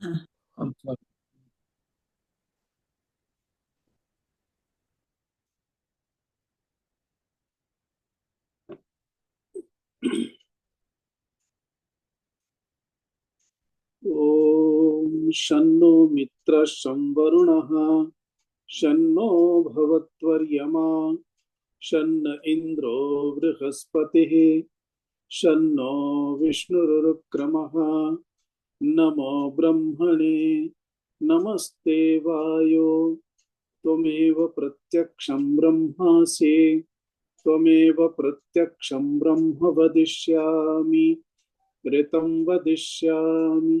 अच्छा। ॐ शन्नो मित्रः शं वरुणः शन्नो भवत्वर्यमा शन्न इन्द्रो बृहस्पतिः शन्नो विष्णुरुक्रमः नमो ब्रह्मणे नमस्ते वायो त्वमेव प्रत्यक्षं ब्रह्मासि त्वमेव प्रत्यक्षं ब्रह्म वदिष्यामि ऋतं वदिष्यामि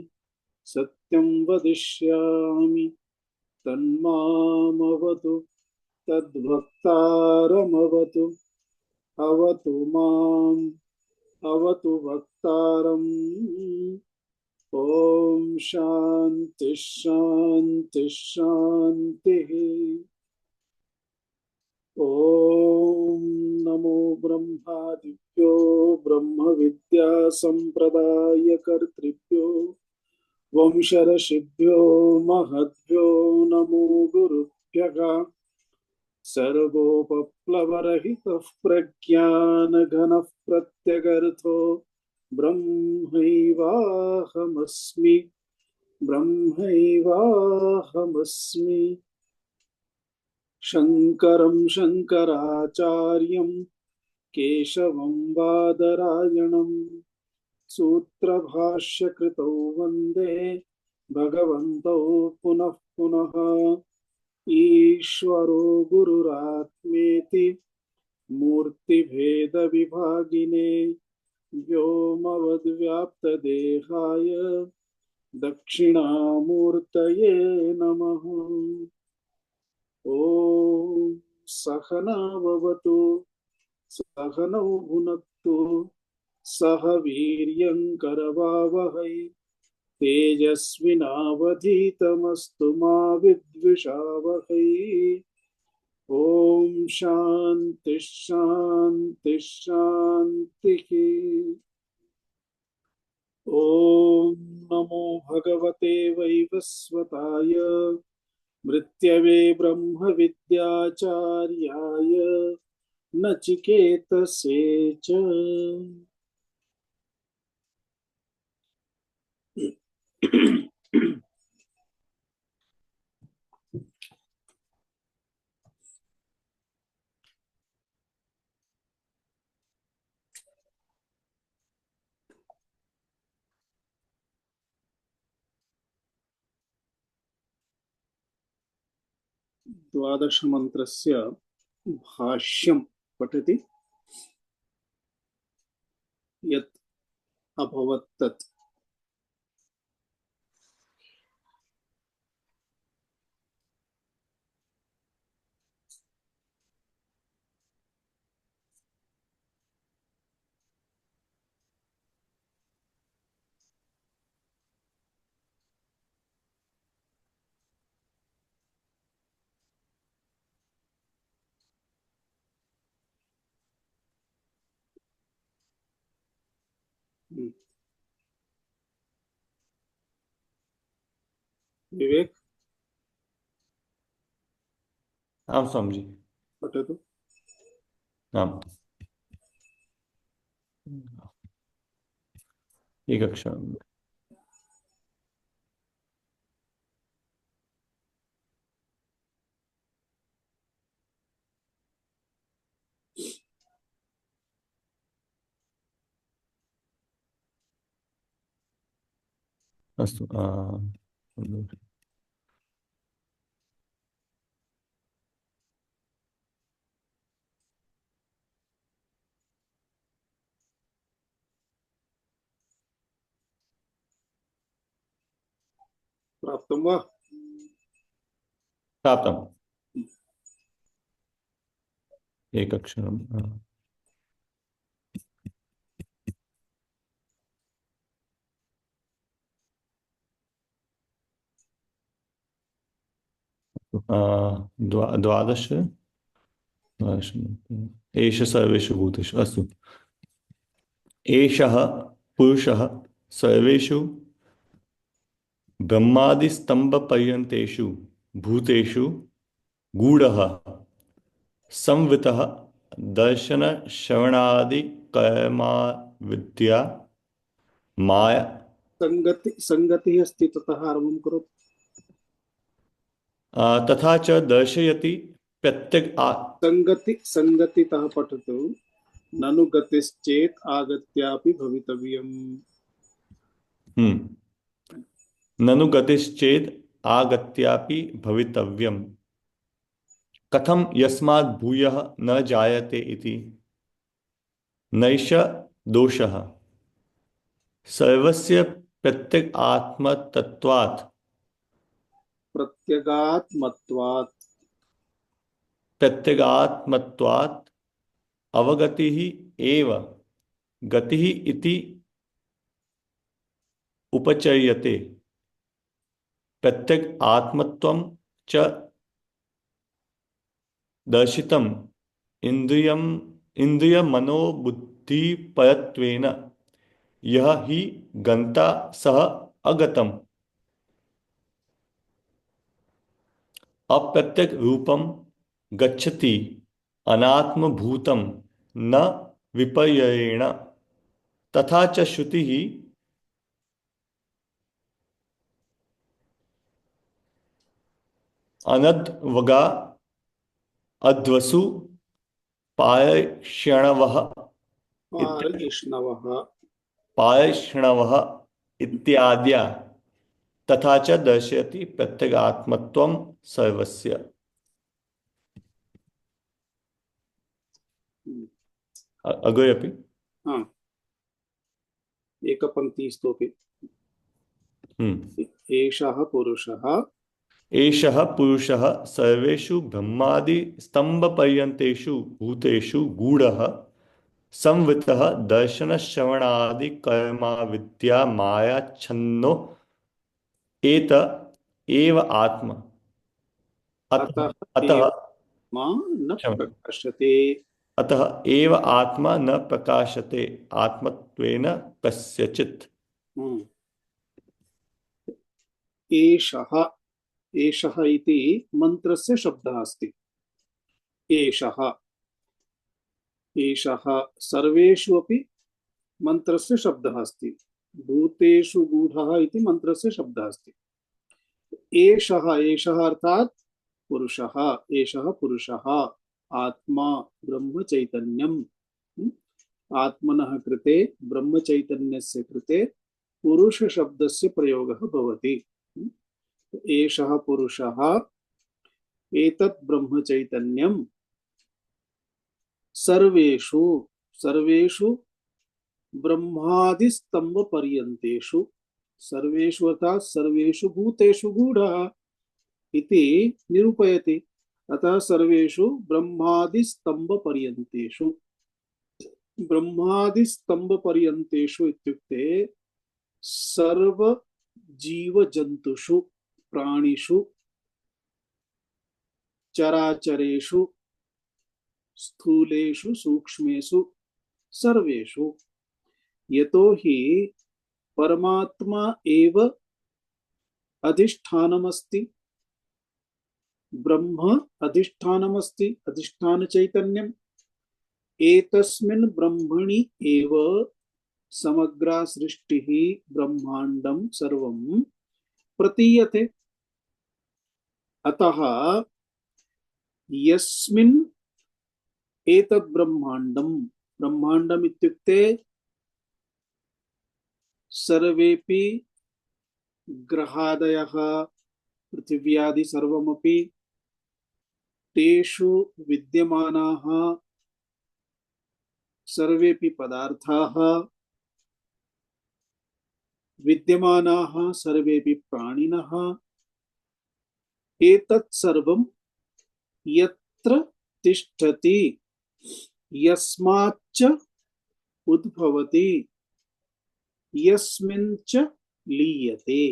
सत्यं वदिष्यामि तन्मामवतु तद्वक्तारमवतु अवतु माम् अवतु वक्तारम् ॐ शान्ति शान्ति शान्तिः। ॐ नमो ब्रह्मादिभ्यो ब्रह्म विद्या संप्रदायकर्तृभ्यो वंशर्षिभ्यो महद्भ्यो नमो गुरुभ्यः सर्वोपप्लवरहितः प्रज्ञानघनः प्रत्यगर्थो ब्रह्मैवाहमस्मि ब्रह्मैवाहमस्मि। शङ्करं शङ्कराचार्यं केशवं बादरायणं सूत्रभाष्यकृतौ वन्दे भगवन्तौ पुनः पुनः। ईश्वरो गुरुरात्मेति मूर्तिभेदविभागिने व्योमवद्व्याप्तदेहाय दक्षिणामूर्तये नमः। ॐ सहना भवतु सहनौ भुनक्तु सह वीर्यं करवावहै तेजस्विनावधीतमस्तु मा विद्विषावहै। ॐ शान्ति शान्ति शान्तिः। ॐ नमो भगवते वैवस्वताय मृत्यवे ब्रह्म विद्याचार्याय नचिकेतसे च। द्वादश मंत्रस्य भाष्यं पठति यत् अभवत् तत्। विवेक आम स्वामी जी। पठतु। आम। एकक्षरम्। अस्तु। प्राप्तं वा? प्राप्तम्। एकक्षरम्। द्वादश। एष सर्वेषु भूतेषु। अस्तु। एषः पुरुषः सर्वेषु ब्रह्मादिस्तंभपर्यंतेषु भूतेषु गूढ़ः संवितः दर्शन श्रवणादि कर्मा विद्या माया संगति अस्ति, ततः आरम्भं करोतु। तथा च दर्शयति प्रत्यग संगतितः पठतु। ननु गतिश्चेत् आगत्यापि भवितव्यम्। ननु गतिश्चेद आगत्यापि भवितव्यम्। कथम यस्मात् भूयः न जायते इति नैष दोषः सर्वस्य प्रत्यग आत्मतत्वात् प्रत्यगात्मत्वात् प्रत्यगात्मत्वात् अवगतिः एव गतिः इति उपचर्यते। प्रत्यग आत्मत्वं च दर्शितम् इंद्रिय मनोबुद्धिपरत्वेन यह ही गंता सह अगतम अप्रत्यक रूपम गच्छति अनात्म भूतम न विपर्ययेण तथा च श्रुति ही अनद्वगा अध्वसु पायष्णवः पायष्णवः इत्याद्या तथा च दर्शयति प्रत्यगात्मत्वं सर्वस्य। अग्रे अपि एकपङ्क्ति स्तोपि एषः पुरुषः एषः पुरुषः सर्वेषु ब्रह्मादि स्तंभपर्यन्तेषु भूतेषु गूढ़ः संवितः दर्शन श्रवणादि कर्मा विद्या माया छन्नो एत एव आत्मा अतः अतः न प्रकाशते अतः एव आत्मा न प्रकाशते आत्मत्वेन कस्यचित्। एषः एषः इति मन्त्रस्य शब्दः अस्ति। एषः एषः सर्वेषु अपि मन्त्रस्य शब्दः अस्ति। भूतेषु गूढः इति मन्त्रस्य शब्दः अस्ति। एषः एषः अर्थात् पुरुषः। एषः पुरुषः आत्मा ब्रह्म चैतन्यम्। आत्मनः कृते ब्रह्म चैतन्यस्य कृते पुरुष शब्दस्य प्रयोगः भवति। एषः पुरुषः एतत् ब्रह्म चैतन्यं सर्वेषु सर्वेषु ब्रह्मादि स्तंभ पर्यन्तेषु सर्वेषु अर्थात् सर्वेषु भूतेषु गूढः इति निरूपयति। अतः सर्वेषु ब्रह्मादि स्तंभ पर्यन्तेषु ब्रह्मादि स्तंभ पर्यन्तेषु इत्युक्ते सर्व जीव जंतुषु प्राणिषु चराचरेषु स्थूलेषु सूक्ष्मेषु सर्वेषु। यतो हि परमात्मा एव अधिष्ठानमस्ति। ब्रह्म अधिष्ठानमस्ति, अधिष्ठान चैतन्यम्। एतस्मिन् ब्रह्मणि एव समग्रा सृष्टिः ब्रह्मांडं सर्वं प्रतीयते। अतः यस्मिन् एतत् ब्रह्मांडं ब्रह्मांडम् इत्युक्ते सर्वेपि ग्रहादयः पृथिव्यादि सर्वमपि तेषु विद्यमानाः सर्वेपि पदार्थाः विद्यमानाः सर्वेपि प्राणिनः एतत् सर्वं यत्र तिष्ठति यस्माच्च उद्भवति यस्मिंच लीयते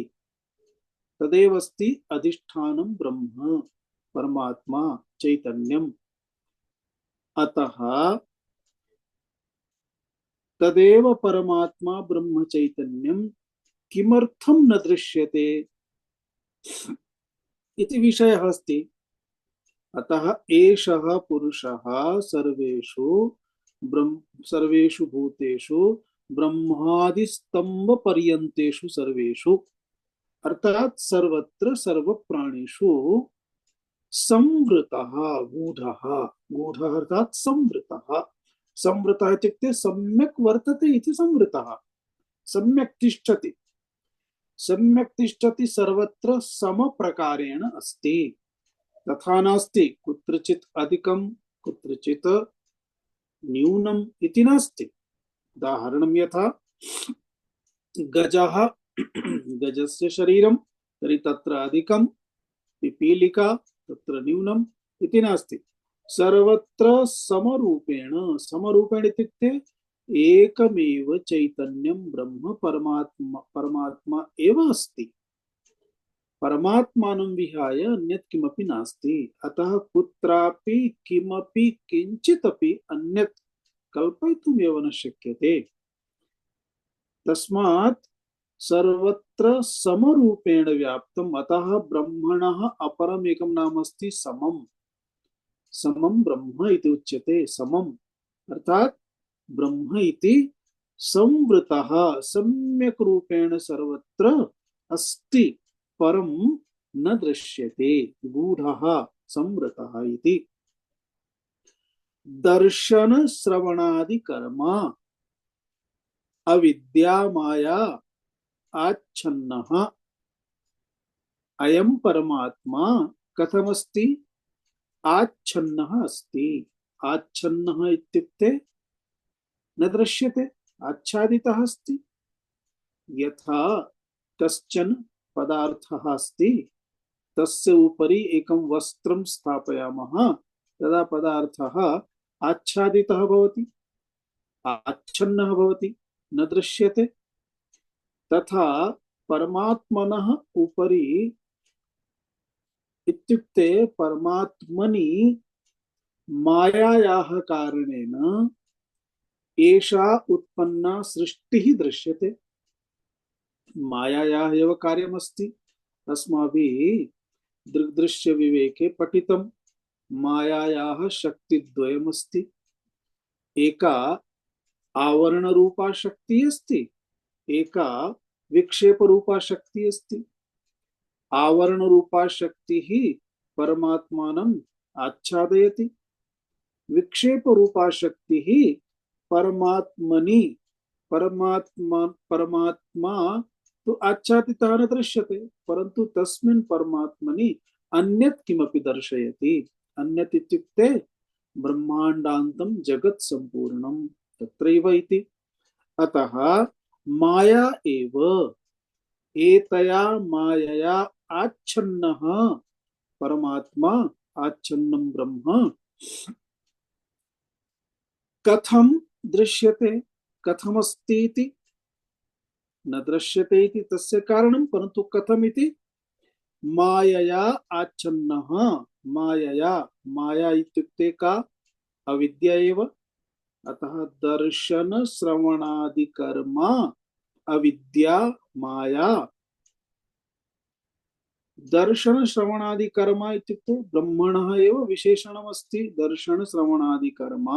तदेव अस्ति अधिष्ठानं ब्रह्म परमात्मा चैतन्यम्। अतः तदेव परमात्मा ब्रह्म चैतन्यं किमर्थं न दृश्यते इति विषयः अस्ति। अतः एषः पुरुषः सर्वेषु सर्वेषु भूतेषु ब्रह्मादिस्तंभ पर्यन्तेषु सर्वेषु, अर्थात सर्वत्र सर्वप्राणिषु संवृतः गूढः। गूढः अर्थात संवृतः। संवृतः इत्युक्ते सम्यक् वर्तते इति संवृतः। सम्यक् तिष्ठति, सम्यक् तिष्ठति, सर्वत्र समप्रकारेण अस्ति। तथा नास्ति कुत्रचित् अधिकं कुत्रचित् न्यूनम् इति नास्ति। उदाहरणं यथा गजः गजस्य शरीरं तर्हि तत्र अधिकं, पिपीलिका तत्र न्यूनम् इति नास्ति। सर्वत्र समरूपेण, समरूपेण इत्युक्ते एकमेव चैतन्यं ब्रह्म परमात्मा परमात्मा एव अस्ति। परमात्मानं विहाय अन्यत् किमपि नास्ति। अतः कुत्रापि किमपि किञ्चित् अपि अन्यत् कल्पयितुमेव न शक्यते। तस्मात् सर्वत्र समरूपेण व्याप्तम्। अतः ब्रह्मणः अपरम् एकं नाम अस्ति समम्। समं ब्रह्म इति उच्यते। समम् अर्थात ब्रह्म इति संवृतः, सम्यक् रूपेण सर्वत्र अस्ति, परं न दृश्यते। गूढः संवृतः इति। दर्शन श्रवणादि कर्म अविद्या माया आच्छन्नः अयं परमात्मा कथमस्ति? आच्छन्नः अस्ति। आच्छन्नः इत्युक्ते न दृश्यते, आच्छादितः अस्ति। यथा कश्चन पदार्थः अस्ति, तस्य उपरि एकं वस्त्रं स्थापयामः, तदा पदार्थः आच्छादितः भवति, आच्छन्नः भवति, न दृश्यते। तथा परमात्मनः उपरि इत्युक्ते परमात्मनि मायायाः कारणेन एषा उत्पन्ना सृष्टिः दृश्यते। मायायाः एव कार्यमस्ति। अस्माभिः दृग्दृश्य विवेके पठितं। मायायाः शक्तिद्वयमस्ति। एका आवरण रूपा शक्ति अस्ति, एका विक्षेप रूपा शक्ति अस्ति। आवरण रूपा शक्ति ही परमात्मानं आच्छादयति, विक्षेप रूपा शक्ति ही परमात्मनि परमात्मा तो आच्छादितः न दृश्यते, परंतु तस्मिन् परमात्मनि अन्यत् किमपि दर्शयति। अन्यत् इत्युक्ते ब्रह्मांडान्तं जगत् संपूर्णं तत्रैव इति। अतः माया एव एतया मायया आच्छन्नः परमात्मा, आच्छन्नं ब्रह्म कथं दृश्यते, कथमस्ति इति। न दृश्यते इति तस्य कारणं, परन्तु कथमिति मायया आच्छन्नः। मायया, माया इत्युक्ते का? अविद्या एव। अतः दर्शन श्रवणादि कर्म अविद्या माया। दर्शन श्रवणादि कर्म इत्युक्ते ब्रह्मणः एव विशेषणमस्ति। दर्शन श्रवणादि कर्म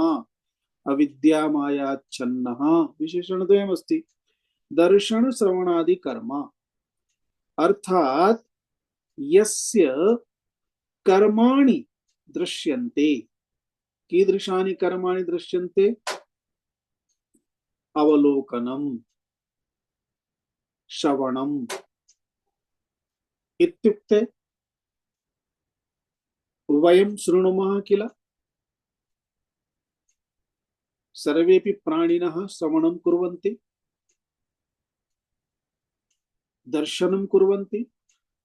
अविद्या मायाच्छन्नः विशेषणद्वयमस्ति। दर्शन श्रवणादि कर्म अर्थात यस्य कर्माणि दृश्यन्ते। कीदृशानि कर्माणि दृश्यन्ते? अवलोकनम, श्रवणम इत्युक्ते वयं शृणुमः किल। सर्वेपि प्राणिनः श्रवणं कुर्वन्ति, दर्शनं कुर्वन्ति।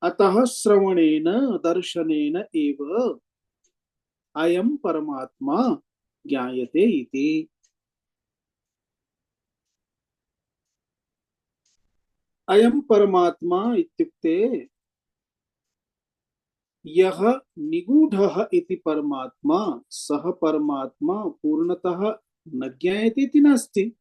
अतः श्रवणेन दर्शनेन एव अयं परमात्मा ज्ञायते इति। अयं परमात्मा इत्युक्ते यः निगूढः इति परमात्मा, सः परमात्मा पूर्णतः न ज्ञायते इति नास्ति।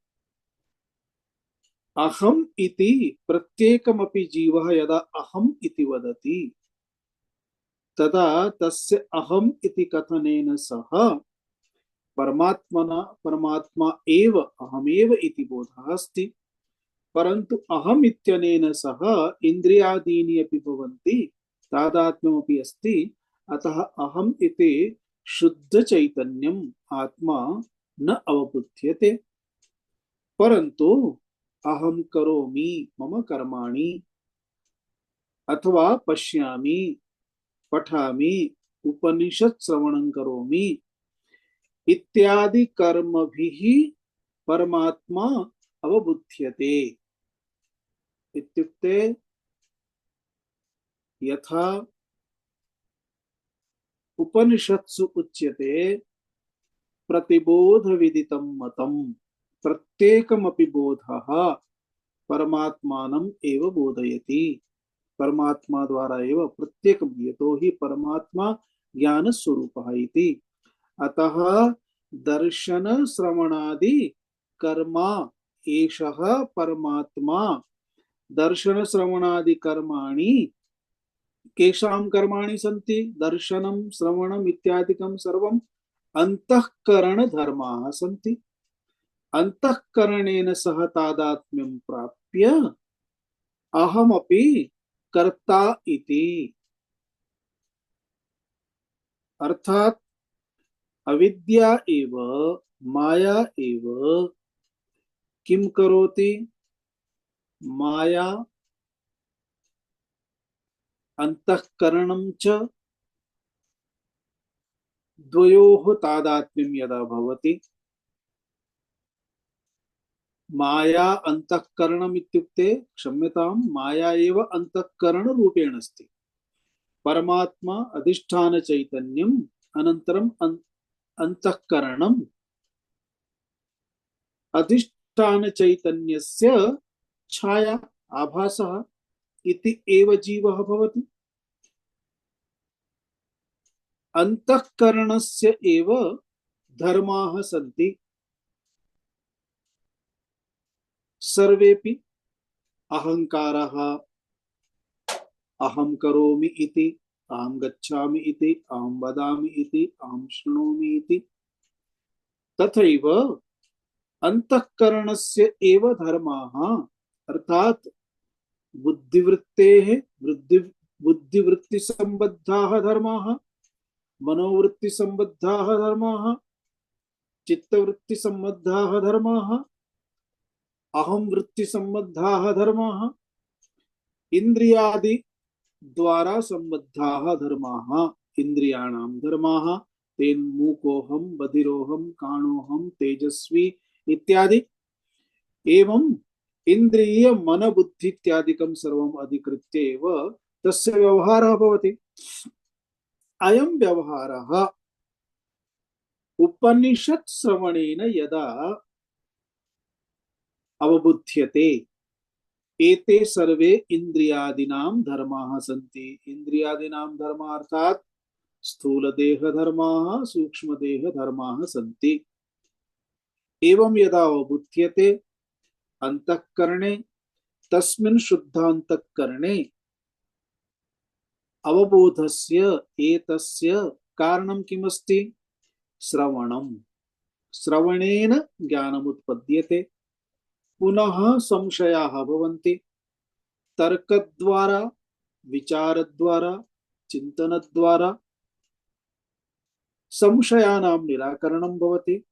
अहम इति प्रत्येकमपि जीवः यदा अहम इति वदति तदा तस्य अहम इति कथनेन सह परमात्मना परमात्मा एव अहमेव इति बोधः अस्ति। परन्तु अहम इत्यनेन सह इन्द्रियादीनि अपि भवन्ति, तादात्म्यमपि अस्ति। अतः अहम इति शुद्ध चैतन्यम् आत्मा न अवबुध्यते। परन्तु अहम करोमि मम कर्माणि अथवा पश्यामि पठामि उपनिषत् श्रवणं करोमि इत्यादि कर्मभिः परमात्मा अवबुध्यते। इत्युक्ते यथा उपनिषत्सु उच्यते प्रतिबोध विदितं मतम्, प्रत्येकमपि बोधः परमात्मानम् एव बोधयति। परमात्मा द्वारा एव प्रत्येकं, यतो हि परमात्मा ज्ञान स्वरूपः इति। अतः दर्शन श्रवणादि कर्मा एषः परमात्मा। दर्शन श्रवणादि कर्माणि केषां कर्माणि सन्ति? दर्शनं श्रवणम् इत्यादिकं सर्वम् अंतःकरण धर्माः सन्ति। अंतःकरणेन सह तादात्म्यं प्राप्य अहमपि कर्ता इति, अर्थात अविद्या एव माया एव किं करोति? माया अंतःकरणं च द्वयोः तादात्म्यं यदा भवति, माया अंतःकरणम् इत्युक्ते क्षम्यतां, माया एव अंतःकरण रूपेण अस्ति। परमात्मा अधिष्ठान चैतन्यम् अनन्तरम् अंतःकरणम्। अधिष्ठान चैतन्यस्य छाया आभासः इति एव जीवः भवति। अंतःकरणस्य एव धर्माः सन्ति। सर्वेपि अहंकारः, अहं करोमि इति, अहं गच्छामि इति, अहं वदामि इति, अहं शृणोमि इति, तथैव अंतःकरणस्य एव धर्माः, अर्थात बुद्धिवृत्तेः बुद्धिवृत्तिसम्बद्धाः धर्माः, मनोवृत्तिसम्बद्धाः धर्माः, चित्तवृत्तिसम्बद्धाः धर्माः, अहं वृत्तिसम्बद्धाः धर्माः, इंद्रियादि द्वारा संबद्धाः धर्माः, इंद्रियाणां धर्माः, तेन मूकोऽहं बधिरोऽहं काणोऽहं तेजस्वी इत्यादि। एवं इंद्रिय मन बुद्धि इत्यादिकं सर्वम् अधिकृत्य एव तस्य व्यवहारः भवति। अयं व्यवहारः उपनिषत् श्रवणेन यदा अवबुध्यते, एते सर्वे इंद्रियादीनां धर्माः सन्ति। इंद्रियादीनां धर्माः अर्थात स्थूल देह धर्माः, सूक्ष्म देह धर्माः सन्ति। एवं यदा अवबुध्यते अंतःकरणे, तस्मिन् शुद्धान्तःकरणे अवबोधस्य एतस्य कारणं किमस्ति? श्रवणम्। श्रवणेन ज्ञानमुत्पद्यते। पुनः संशयाः भवन्ति। तर्कद्वारा, विचारद्वारा, चिन्तनद्वारा संशयानां निराकरणं भवति।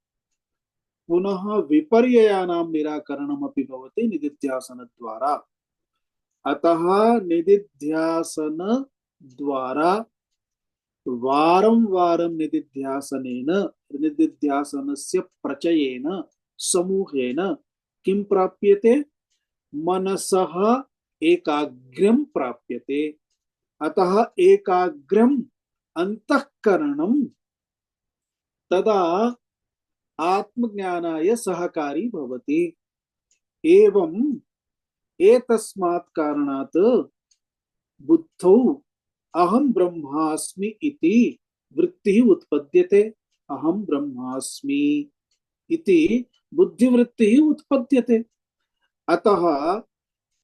पुनः विपर्ययानां निराकरणमपि भवति निदिध्यासनद्वारा। अतः निदिध्यासन द्वारा वारं वारं निदिध्यासनेन, निदिध्यासनस्य प्रचयेन, समूहेन किं प्राप्यते? मनसः एकाग्र्यं प्राप्यते। अतः एकाग्र्यम् अंतःकरणं तदा आत्मज्ञानाय सहकारी भवति। एवं एतस्मात् कारणात् बुद्धौ अहं ब्रह्मास्मि इति वृत्तिः उत्पद्यते। अहं ब्रह्मास्मि इति बुद्धिवृत्तिः उत्पद्यते। अतः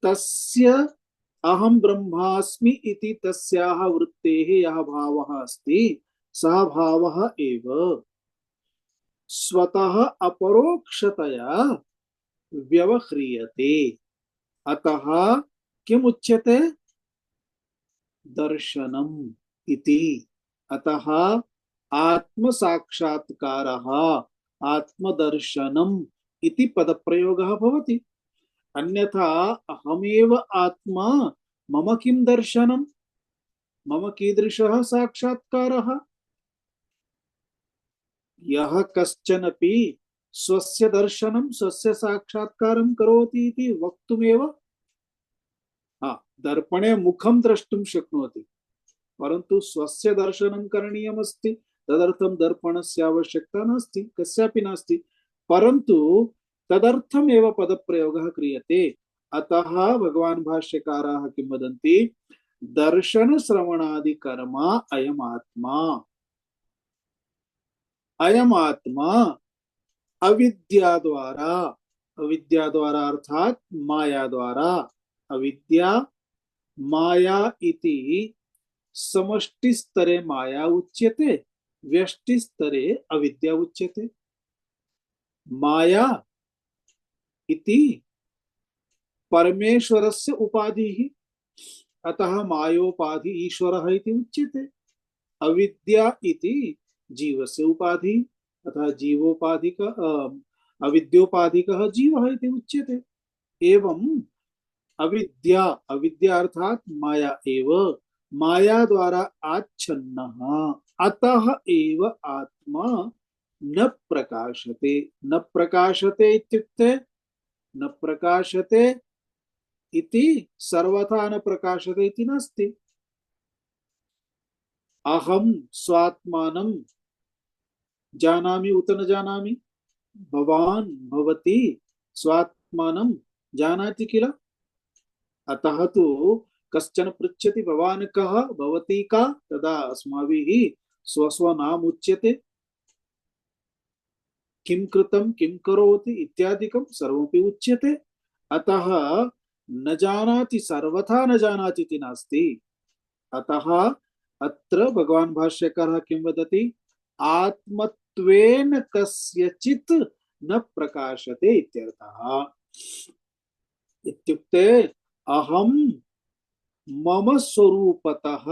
तस्य अहं ब्रह्मास्मि इति तस्याः वृत्तेः यः भावः अस्ति सः भावः एव स्वतः अपरोक्षतया व्यवह्रियते। अतः किम उच्यते? दर्शनम इति। अतः आत्म साक्षात्कारः आत्मदर्शनम इति पदप्रयोगः भवति। अन्यथा अहमेव आत्मा, मम किं दर्शनम, मम कीदृशः साक्षात्कारः? यः कश्चनपि स्वस्य दर्शनं स्वस्य साक्षात्कारं करोति इति वक्तुमेव दर्पणे मुखं द्रष्टुं शक्नोति, परन्तु स्वस्य दर्शनं करणीयमस्ति। तदर्थं दर्पणस्य आवश्यकता नास्ति, कस्यापि नास्ति, परन्तु तदर्थमेव पदप्रयोगः क्रियते। अतः भगवान् भाष्यकाराः किं वदन्ति? दर्शन श्रवणादि कर्म अयम आत्मा, अयम आत्मा अविद्या द्वारा, अविद्या द्वारा अर्थात माया द्वारा, अविद्या माया इति समष्टि स्तरे माया उच्यते, व्यष्टि स्तरे अविद्या उच्यते। माया इति परमेश्वरस्य उपाधिः, अतः मायोपाधि ईश्वरः इति उच्यते। अविद्या इति जीवस्य उपाधि, अतः जीवोपाधिक अविद्योपाधिकः जीवः इति उच्यते। एवं अविद्या, अविद्या अर्थात माया एव, माया द्वारा आच्छन्नः, अतः एव आत्मा न प्रकाशते। न प्रकाशते इत्युक्ते न प्रकाशते इति सर्वथा न प्रकाशते इति नास्ति। अहं स्वात्मानं जानामि उत न जानामि? भवान् भवती स्वात्मानं जानाति किल? अतः तो कश्चन पृच्छति भवान् कः, भवती का, तदा अस्माभिः स्वस्वनाम उच्यते, किं कृतं किं करोति इत्यादिकं सर्वमपि उच्यते। अतः न जानाति सर्वथा न जानाति इति नास्ति। अतः अत्र भगवान् भाष्यकारः किं वदति? आत्मत्वेन कस्यचित् न प्रकाशते इत्यर्थः। इत्युक्ते अहं मम स्वरूपतः,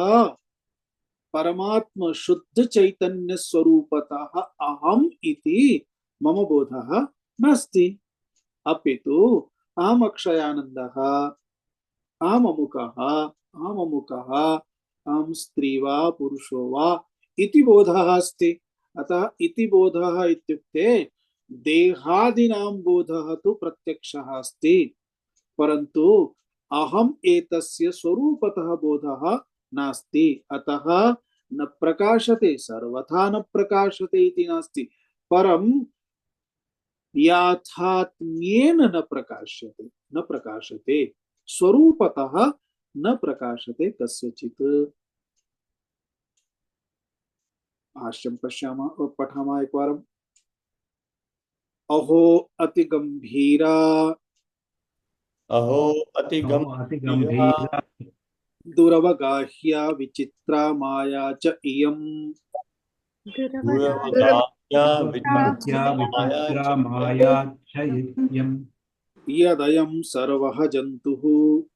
परमात्म शुद्ध चैतन्य स्वरूपतः अहम् इति मम बोधः नास्ति, अपितु अहम् अक्षयानन्दः, अहम् अमुकः, अहम् अमुकः, अहं स्त्री वा पुरुषो वा इति बोधः अस्ति। अतः इति बोधः इत्युक्ते देहादीनां बोधः तु प्रत्यक्षः अस्ति, परन्तु अहम् एतस्य स्वरूपतः बोधः नास्ति। अतः न प्रकाशते, सर्वथा न प्रकाशते इति नास्ति, परं याथात्म्येन न प्रकाश्यते, न प्रकाशते, स्वरूपतः न प्रकाशते कस्यचित्। भाष्यं पश्यामः, पठामः एकवारम्। अहो अति गंभीरा, अहो अति गंभीरा दुरवगाह्या विचित्रा माया च इयम्। दुरवगाह्या विचित्रा माया च इयम्। यदयं सर्वः जन्तुः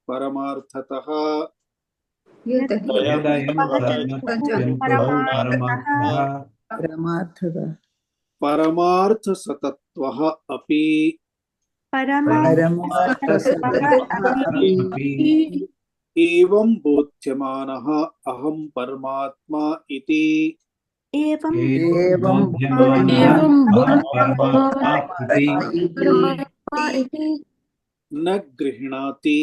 परमार्थतः, परमार्थ सतत्वः अपि, एवं बोध्यमानः अहं परमात्मा इति, न गृह्णाति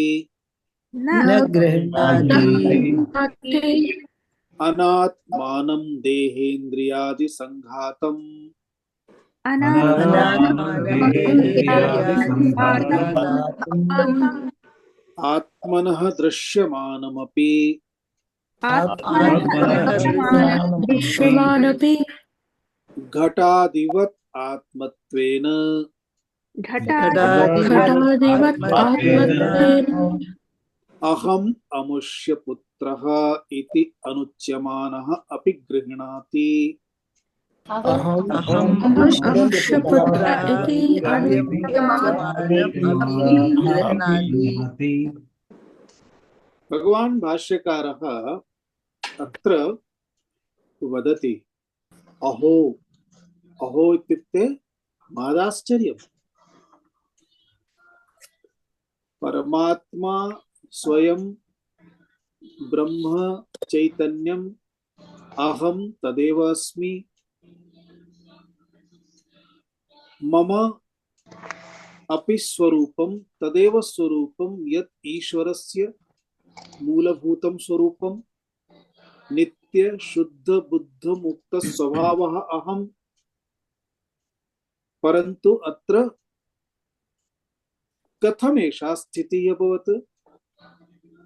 अनात्मानं देहेन्द्रियादि संघातम्, आत्मनः दृश्यमानमपि, घटादिवत् आत्मत्वेन, घटादिवत् आत्मत्वेन अहम् अमुष्य पुत्रः इति अनुच्यमानः अपि गृह्णाति। अहम् अहम् अमुष्यपुत्र इति गृह्णाति। भगवान् भाष्यकारः अत्र वदति अहो, अहो इत्युक्ते महदाश्चर्यम्। परमात्मा स्वयं ब्रह्म चैतन्यम् अहं तदेव अस्मि, मम अपि स्वरूपं तदेव स्वरूपं यत् ईश्वरस्य मूलभूतं स्वरूपं नित्य शुद्ध बुद्ध मुक्त स्वभावः अहम्। परन्तु अत्र कथमेषा स्थितिः अभवत्?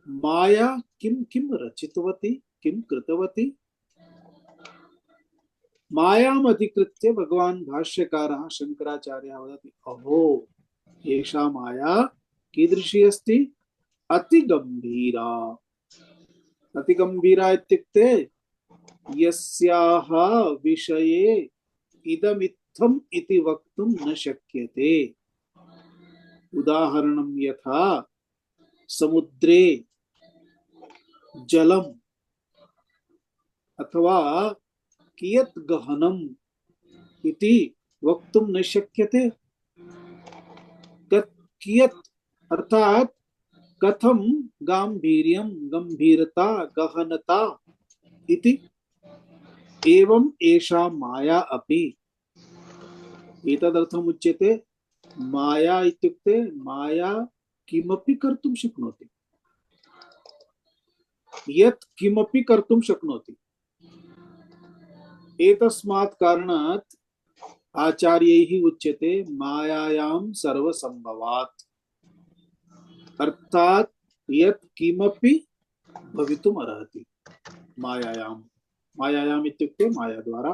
माया किं किं रचितवती, किं कृतवती? मायाम् अधिकृत्य भगवान् भाष्यकारः शंकराचार्यः वदति अहो, एषा माया कीदृशी अस्ति? अतिगम्भीरा। अतिगम्भीरा इत्युक्ते यस्याः विषये इदमित्थम् इति वक्तुं न शक्यते। उदाहरणं यथा समुद्रे जलम् अथवा कियत् गहनम् इति वक्तुं न शक्यते। कियत् अर्थात् कथं गांभीर्यं, गंभीरता, गहनता इति। एवं एषा माया अपि। एतदर्थम् उच्यते माया इत्युक्ते माया किमपि कर्तुं शक्नोति, यत् किमपि कर्तुं शक्नोति। एतस्मात् कारणात् आचार्यैः उच्यते मायायां सर्वसंभवात्, अर्थात् यत् किमपि भवितुम् अर्हति मायायां। मायायाम् इत्युक्ते माया द्वारा।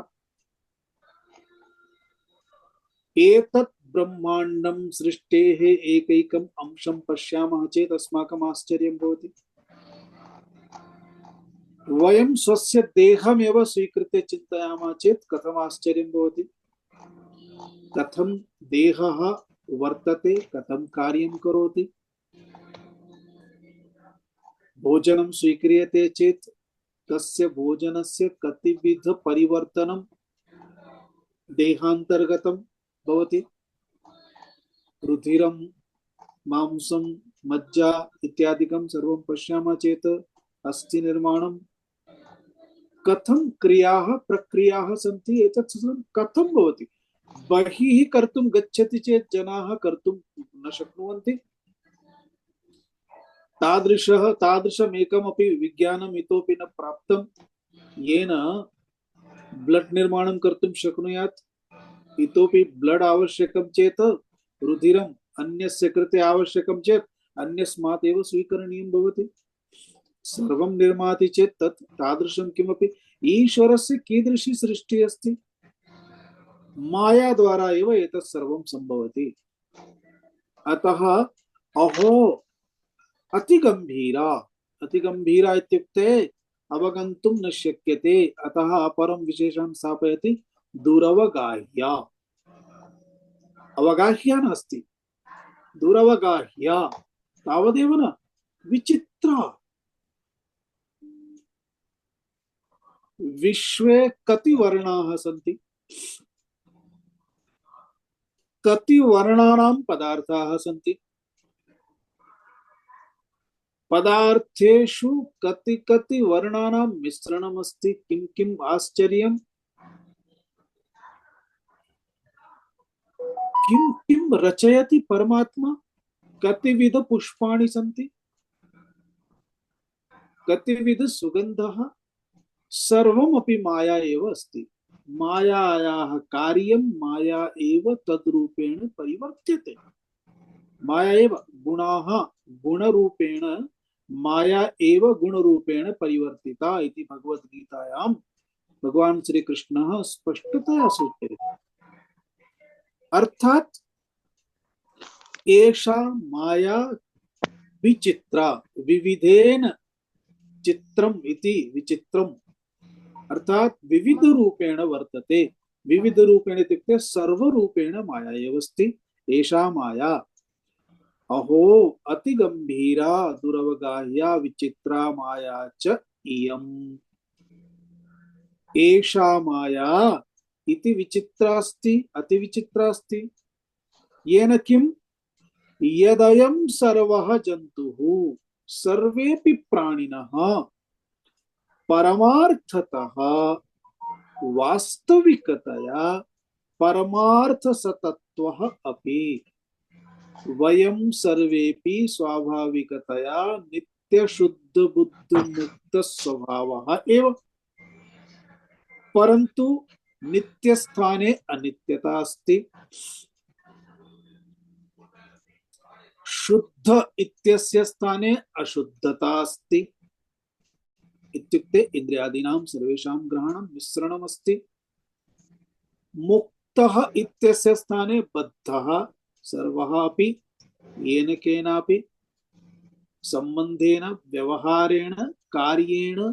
एतत् ब्रह्माण्डं सृष्टेः एकैकम् अंशं पश्यामः चेत् अस्माकम् आश्चर्यं भवति। वयं स्वस्य देहमेव स्वीकृत्य चिन्तयामः चेत् कथम् आश्चर्यं भवति। कथं देहः वर्तते, कथं कार्यं करोति। भोजनं स्वीक्रियते चेत् तस्य भोजनस्य कतिविध परिवर्तनं देहान्तर्गतं भवति। रुधिरं, मांसं, मज्जा इत्यादिकं सर्वं पश्यामः चेत् अस्थि निर्माणं कथं क्रियाः प्रक्रियाः सन्ति, एतत् सर्वं कथं भवति। बहिः कर्तुं गच्छति चेत् जनाः कर्तुं न शक्नुवन्ति। तादृशमेकमपि विज्ञानम् इतोपि न प्राप्तं येन ब्लड् निर्माणं कर्तुं शक्नुयात्। इतोपि ब्लड् आवश्यकं चेत् रुधिरम् अन्यस्य कृते आवश्यकं चेत् अन्यस्मात् एव स्वीकरणीयं भवति। सर्वं निर्माति चेत् तत् तादृशं किमपि ईश्वरस्य कीदृशी सृष्टिः अस्ति। माया द्वारा एव एतत् सर्वं सम्भवति। अतः अहो अतिगम्भीरा। अतिगम्भीरा इत्युक्ते अवगन्तुं न शक्यते। अतः अपरं विशेषं स्थापयति दुरवगाह्या। अवगाह्या नास्ति, दुरवगाह्या। तावदेव न, विचित्रा। विश्वे कति वर्णाः सन्ति, कति वर्णानां पदार्थाः सन्ति। पदार्थेषु कति कति वर्णानां मिश्रणम् अस्ति। किं किम् आश्चर्यम्। किं किं रचयति परमात्मा। कतिविध पुष्पाणि सन्ति, कतिविध सुगन्धः। सर्वमपि माया एव अस्ति। मायायाः कार्यं माया एव तद्रूपेण परिवर्त्यते। माया एव गुणाः गुणरूपेण, माया एव गुणरूपेण परिवर्तिता इति भगवद्गीतायां भगवान् श्रीकृष्णः स्पष्टतया सूचयति। अर्थात् एषा माया विचित्रा विविधेन चित्रम इति विचित्रम अर्थात विविध रूपेण वर्तते। विविध रूपेण इत्युक्ते सर्वरूपेण माया एव अस्ति एषा माया। अहो अतिगंभीरा दुरवगाह्या विचित्रा माया च इयम्। एषा माया इति विचित्रास्ति अतिविचित्रास्ति। येन किम् यदयं सर्वः जन्तुः सर्वेऽपि प्राणिनः परमार्थतः वास्तविकतया परमार्थसतत्वः अपि वयं सर्वेपि स्वाभाविकतया नित्यशुद्ध बुद्ध मुक्त स्वभावः एव। परन्तु नित्यस्थाने अनित्यता अस्ति। शुद्ध इत्यस्य स्थाने अशुद्धता अस्ति। इत्युक्ते इंद्रियादीनां सर्वेषां ग्रहणं मिश्रणम् अस्ति। मुक्तः इत्यस्य स्थाने बद्धः सर्वः अपि येन केनापि संबंधेन व्यवहारेण कार्येण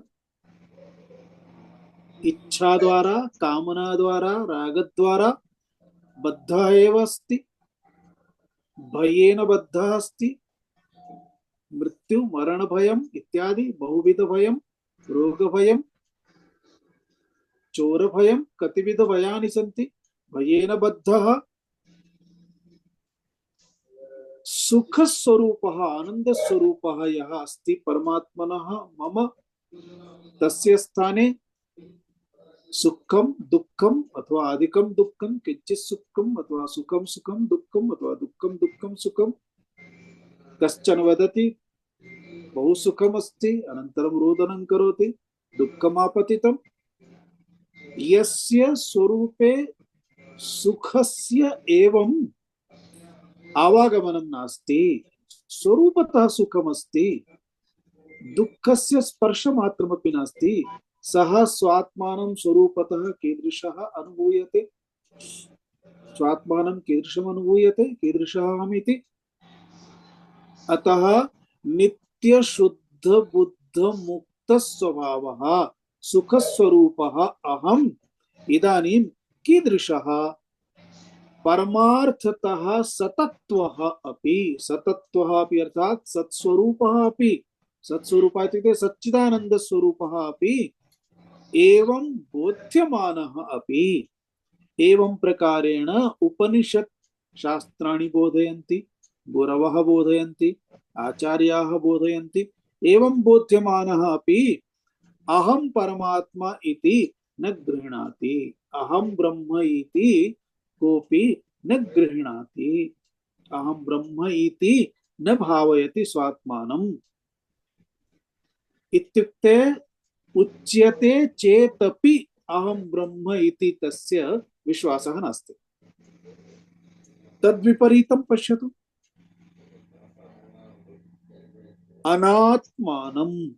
इच्छा द्वारा कामना द्वारा रागद्वारा बद्धः एव अस्ति। भयेन बद्धः अस्ति। मृत्यु मरण भयम् इत्यादि बहुविध भयम्, रोग भयम्, चोर भयम्, कतिविध भयानि सन्ति। भयेन बद्धः। सुख स्वरूपः आनंद स्वरूपः यः अस्ति परमात्मनः मम, तस्य स्थाने सुखम दुःखम अथवा अधिकम दुःखम किंचित सुखम अथवा सुखम सुखम दुःखम अथवा दुःखम दुःखम सुखम। कश्चन वदति बहु सुखम अस्ति अनन्तरं रोदनं करोति दुःखमापतितम्। यस्य स्वरूपे सुखस्य एवं आवागमनं नास्ति, स्वरूपतः सुखमस्ति, दुःखस्य स्पर्शमात्रमपि नास्ति, सः स्वात्मानं स्वरूपतः कीदृशः अनुभूयते, स्वात्मानं कीदृशम् अनुभूयते, कीदृशः अहमिति। अतः नित्य शुद्ध बुद्ध मुक्त स्वभावः सुख स्वरूपः अहम् इदानीं कीदृशः परमार्थतः सतत्वः अपि। सतत्वः अपि अर्थात् सत्स्वरूपः अपि। सत्स्वरूपः इत्युक्ते सच्चिदानन्द स्वरूपः अपि एवं बोध्यमानः अपि। एवं प्रकारेण उपनिषत् शास्त्राणि बोधयन्ति, गुरवः बोधयन्ति, आचार्याः बोधयन्ति। एवं बोध्यमानः अपि अहं परमात्मा इति न गृह्णाति, अहं ब्रह्म इति कोऽपि न गृह्णाति, अहं ब्रह्म इति न भावयति स्वात्मानम्। इत्युक्ते उच्यते चेदपि अहं ब्रह्म इति तस्य विश्वासः नास्ति। तद्विपरीतं पश्यतु। अनात्मानम्,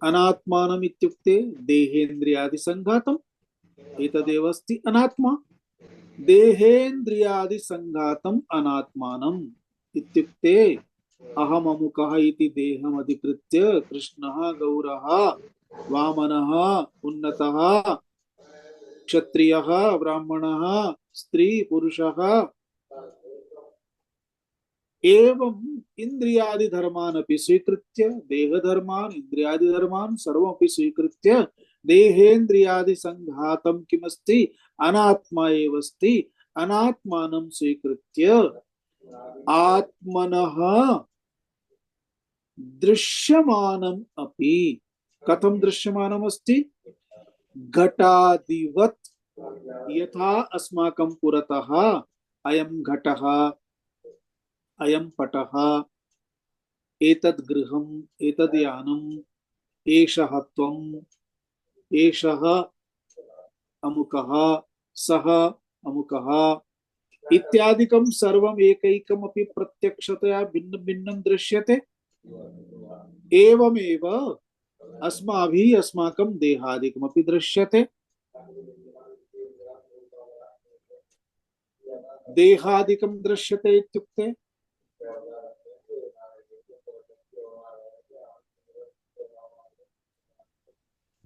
अनात्मानम् इत्युक्ते देहेन्द्रियादि संघातम्। एतदेव अस्ति अनात्मा। देहेन्द्रियादि संघातम् अनात्मानम् इत्युक्ते अहममुकः इति देहम् अधिकृत्य कृष्णः गौरः वामनः उन्नतः क्षत्रियः ब्राह्मणः स्त्री पुरुषः एवं इंद्रियादि धर्मान् अपि स्वीकृत्य, देह धर्मान् इंद्रियादि धर्मान् सर्वमपि स्वीकृत्य देहेन्द्रियादि संघातं किमस्ति अनात्मा एव अस्ति। अनात्मानं स्वीकृत्य आत्मनः दृश्यमानम् अपि। कथं दृश्यमानम् अस्ति? घटादिवत्। यथा अस्माकं पुरतः अयं घटः, अयं पटः, एतद् गृहम्, एतद् यानम्, एषः त्वम्, एषः अमुकः, सः अमुकः इत्यादिकं सर्वम् एकैकमपि प्रत्यक्षतया भिन्न भिन्नं दृश्यते। एवमेव अस्माभिः अस्माकं देहादिकमपि दृश्यते। देहादिकं दृश्यते इत्युक्ते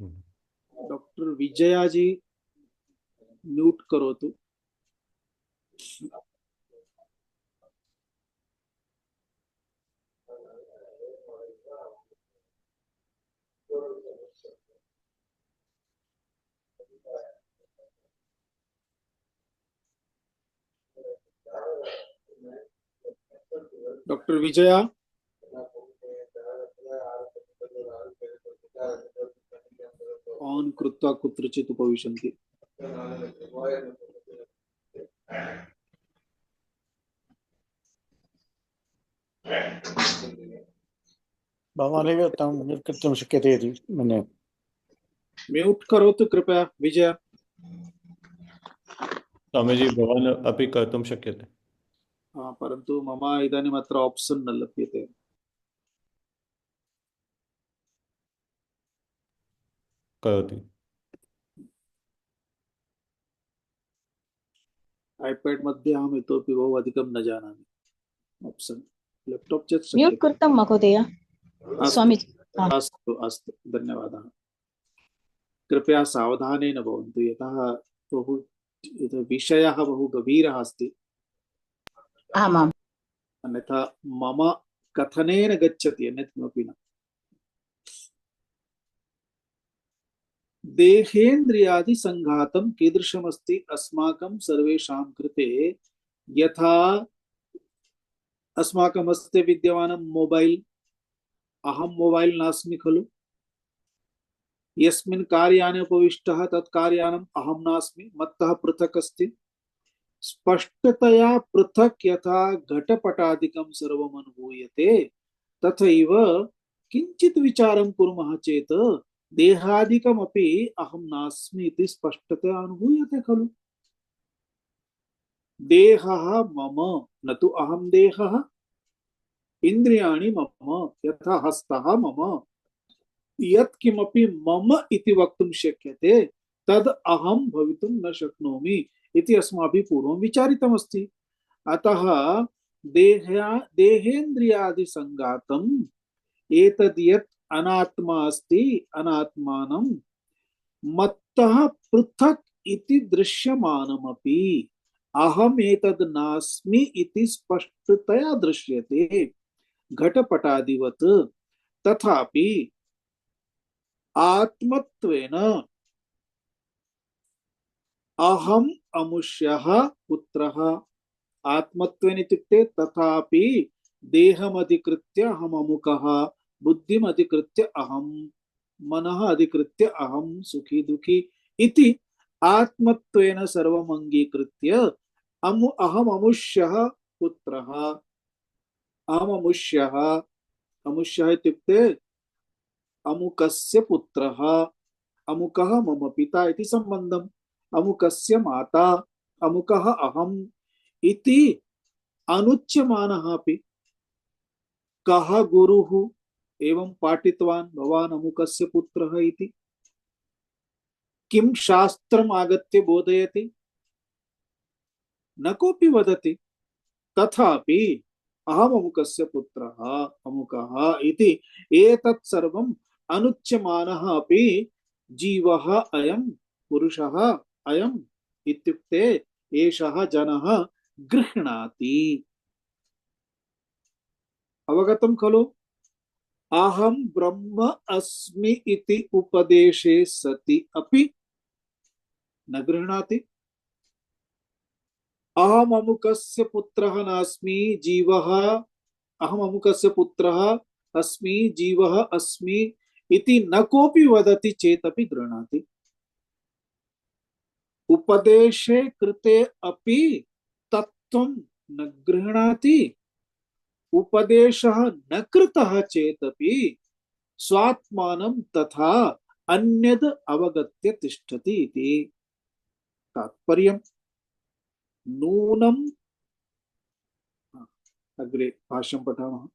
डॉक्टर विजया जी म्यूट करोतु। डॉक्टर विजया ऑन कृत्वा कुत्रचित् उपविशन्ति। भवानेव तं कर्तुं शक्यते इति मन्ये। म्यूट करोतु कृपया विजया। स्वामीजी भवान् अपि कर्तुं शक्यते। परन्तु मम इदानीम् अत्र ऑप्शन न लभ्यते। करोति। आईपैड मध्ये अहम् इतोपि बहु अधिकं न जानामि। ऑप्शन लैपटॉप चेत् म्यूट् शक्यते। कृतं महोदय स्वामीजी। अस्तु अस्तु धन्यवादः। कृपया सावधानेन भवन्तु यतः बहु विषयः बहु गभीरः अस्ति। आमाम्। अन्यथा मम कथनेन गच्छति अन्यत् किमपि न। देहेन्द्रियादि संघातं कीदृशमस्ति अस्माकं सर्वेषां कृते। यथा अस्माकं हस्ते विद्यमानं मोबाइल, अहं मोबाइल नास्मि खलु। यस्मिन् कार्याने उपविष्टः तत् कार्यानम् अहं नास्मि, मत्तः पृथक् अस्ति। स्पष्टतया पृथक् यथा घटपटादिकं सर्वम् अनुभूयते तथैव किञ्चित् विचारं कुर्मः चेत् देहादिकमपि अहं नास्मि इति स्पष्टतया अनुभूयते खलु। देहः मम न तु अहं देहः। इन्द्रियाणि मम यथा हस्तः मम। यत् किमपि मम इति वक्तुं शक्यते तद् अहं भवितुं न शक्नोमि इति अस्माभिः पूर्वं विचारितमस्ति। अतः देहेन्द्रियादि संघातम् एतद् यत् अनात्मा अस्ति अनात्मानं मत्तः पृथक् इति दृश्यमानमपि अहम् एतद् नास्मि इति स्पष्टतया दृश्यते घटपटादिवत्। तथापि आत्मत्वेन अहम् अमुष्यः पुत्रः। आत्मत्वेन इत्युक्ते तथापि देहमधिकृत्य अहम् अमुकः, बुद्धिम् अधिकृत्य अहं, मनः अधिकृत्य अहं सुखी दुखी इति आत्मत्वेन सर्वम् अंगीकृत्य अहम् अमुष्यः पुत्रः। अहम् अमुष्यः। अमुष्यः इत्युक्ते अमुकस्य पुत्रः। अमुकः मम पिता इति संबंधम्। अमुकस्य माता, अमुकः अहम् इति अनुच्यमानः अपि। कः गुरुः एवं पाठितवान् भवान् अमुकस्य पुत्रः इति। किं शास्त्रम् आगत्य बोधयति? न कोऽपि वदति। तथापि अहम् अमुकस्य पुत्रः अमुकः इति एतत् सर्वम् अनुच्यमानः अपि जीवः अयं पुरुषः अयम् इत्युक्ते एषः जनः गृह्णाति। अवगतं खलु। अहं ब्रह्म अस्मि इति उपदेशे सति अपि न गृह्णाति। अहम् अमुकस्य पुत्रः नास्मि जीवः, अहम् अमुकस्य पुत्रः अस्मि जीवः अस्मि इति न कोऽपि वदति चेदपि गृह्णाति। उपदेशे कृते अपि तत्त्वं न गृह्णाति। उपदेशः न कृतः चेदपि स्वात्मानं तथा अन्यद् अवगत्य तिष्ठति इति तात्पर्यम्। नूनम् अग्रे भाष्यं पठामः।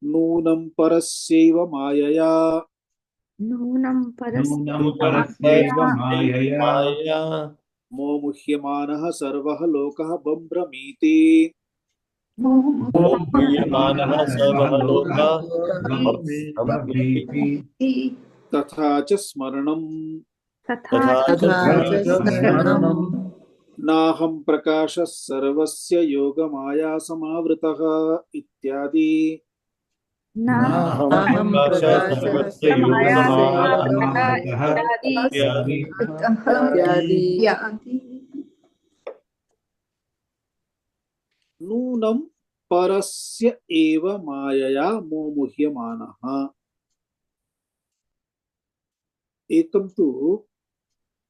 नूनं परस्यैव मायया नूनं परस्यैव मायया मोमुह्यमानः सर्वः लोकः बभ्रमीति। मोह्यमानः सर्वः लोकः भ्रमीति। तथा च स्मरणम् तथा तथा च च स्मरणम् नाहं प्रकाशः सर्वस्य योगमाया समावृतः इत्यादि। अहं नाहं प्रकाशः सर्वस्य योगमाया इत्यादि इत्यादि नूनं परस्य एव मायया मोमुह्यमानः। एकं तु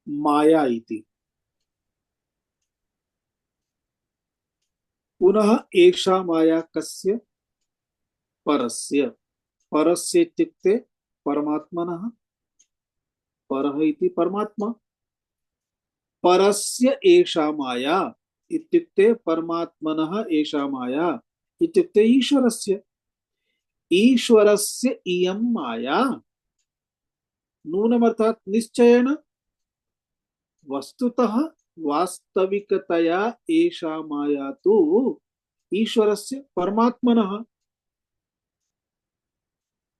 माया इति, पुनः एषा माया कस्य? परस्य। परस्य इत्युक्ते परमात्मनः। परः इति परमात्मा। परस्य एषा माया इत्युक्ते परमात्मनः एषा माया इत्युक्ते ईश्वरस्य। ईश्वरस्य इयं माया नूनमर्थात् निश्चयेन वस्तुतः वास्तविकतया एषा माया तु ईश्वरस्य परमात्मनः।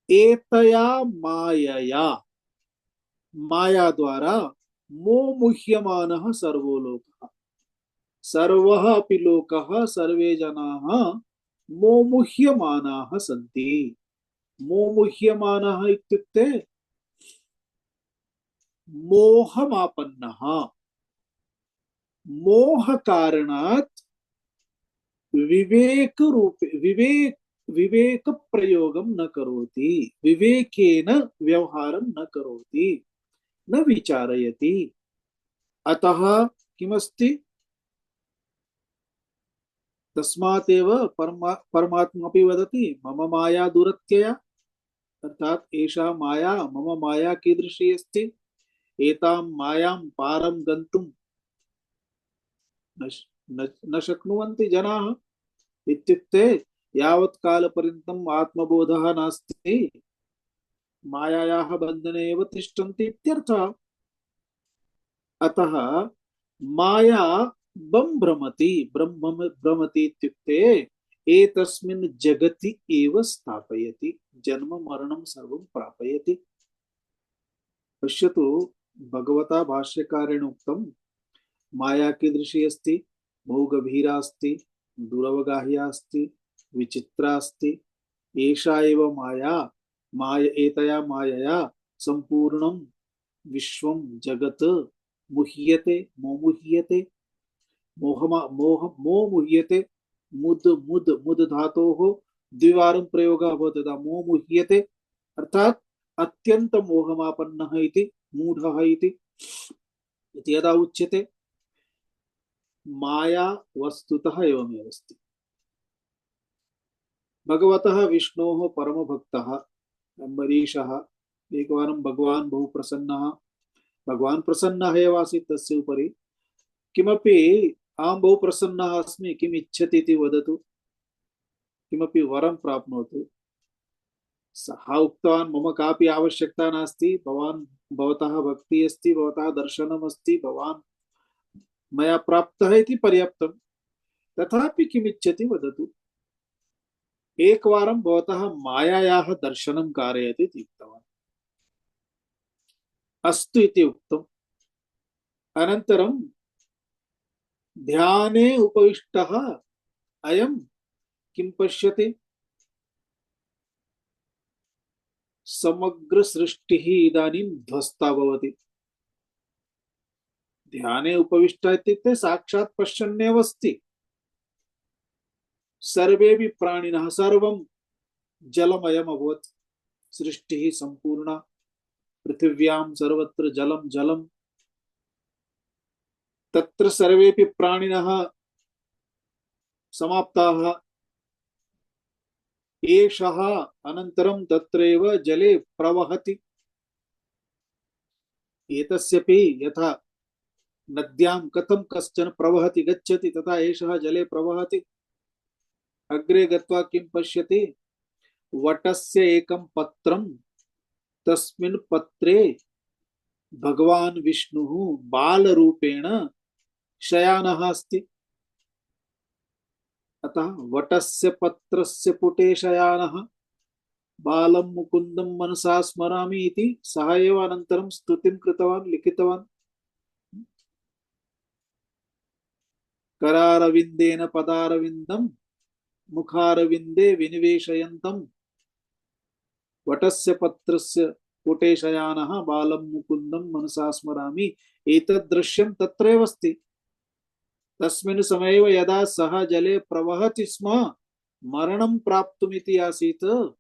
एतया मायया माया द्वारा मोमुह्यमानः सर्वो लोकः। सर्वः अपि लोकः सर्वे जनाः मोमुह्यमानाः सन्ति। मोमुह्यमानः इत्युक्ते मोहमापन्नः। मोह कारणात् विवेक प्रयोगं न करोति, विवेकेन व्यवहारं न करोति, न विचारयति। अतः किमस्ति? तस्मादेव परमात्मा अपि वदति मम माया दुरत्यया, अर्थात एषा माया मम माया कीदृशी अस्ति? एतां मायां पारं गन्तुं न शक्नुवन्ति जनाः। इत्युक्ते यावत् कालपर्यन्तम् आत्मबोधः नास्ति मायायाः बन्धने एव तिष्ठन्ति इत्यर्थः। अतः माया भ्रमति, भ्रमति इत्युक्ते एतस्मिन् जगति एव स्थापयति, जन्म मरणं सर्वं प्रापयति। पश्यतु, भगवता भाष्यकारेण उक्तं माया कीदृशी अस्ति? बहु गभीरा अस्ति, दुरवगाह्या अस्ति, विचित्रा अस्ति। एषा एव माया एतया मायया संपूर्णं विश्वं जगत् मुह्यते, मोमुह्यते। मोमुह्यते, मुद धातोः द्विवारं प्रयोगः भवति तदा मोमुह्यते, अर्थात अत्यंत मोहमापन्नः इति, मूढः इति यदा उच्यते। माया वस्तुतः एवमेव अस्ति। भगवतः विष्णोः परमभक्तः अम्बरीषः एकवारं भगवान् बहु प्रसन्नः, भगवान् प्रसन्नः एव आसीत् तस्य उपरि। किमपि अहं बहु प्रसन्नः अस्मि, किम् इच्छति इति वदतु, किमपि वरं प्राप्नोतु। सः उक्तवान् मम कापि आवश्यकता नास्ति, भवतः भक्तिः अस्ति, भवतः दर्शनम् अस्ति, भवान् मया प्राप्तः इति पर्याप्तं। तथापि किम् इच्छति वदतु, एकवारं भवतः मायायाः दर्शनं कारयति इति उक्तवान्। अस्तु इति उक्तम्। अनन्तरं ध्याने उपविष्टः अयं किं पश्यति? समग्र सृष्टिः इदानीं ध्वस्ता भवति। ध्याने उपविष्टः इत्युक्ते साक्षात् पश्यन्नेव अस्ति। सर्वेपि प्राणिनः सर्वं जलमयम् अभवत्। सृष्टिः सम्पूर्णा, पृथिव्यां सर्वत्र जलं जलं। तत्र सर्वेपि प्राणिनः समाप्ताः। एषः अनन्तरं तत्रैव जले प्रवहति। एतस्यपि यथा नद्यां कथं कश्चन प्रवहति गच्छति, तथा एषः जले प्रवहति। अग्रे गत्वा किं पश्यति? वटस्य एकं पत्रं, तस्मिन् पत्रे भगवान् विष्णुः बालरूपेण शयानः अस्ति। अतः वटस्य पत्रस्य पुटे शयानः। बालं मुकुन्दं मनसा स्मरामि इति सः एव अनन्तरं स्तुतिं कृतवान्, लिखितवान्। करारविन्देन पदारविन्दं मुखारविन्दे विनिवेशयन्तं वटस्य पत्रस्य पुटेशयानः बालं मुकुन्दं मनसा स्मरामि। एतद् दृश्यं तत्रैव अस्ति। तस्मिन् समये एव यदा सः जले प्रवहति स्म, मरणं प्राप्तुमिति आसीत्,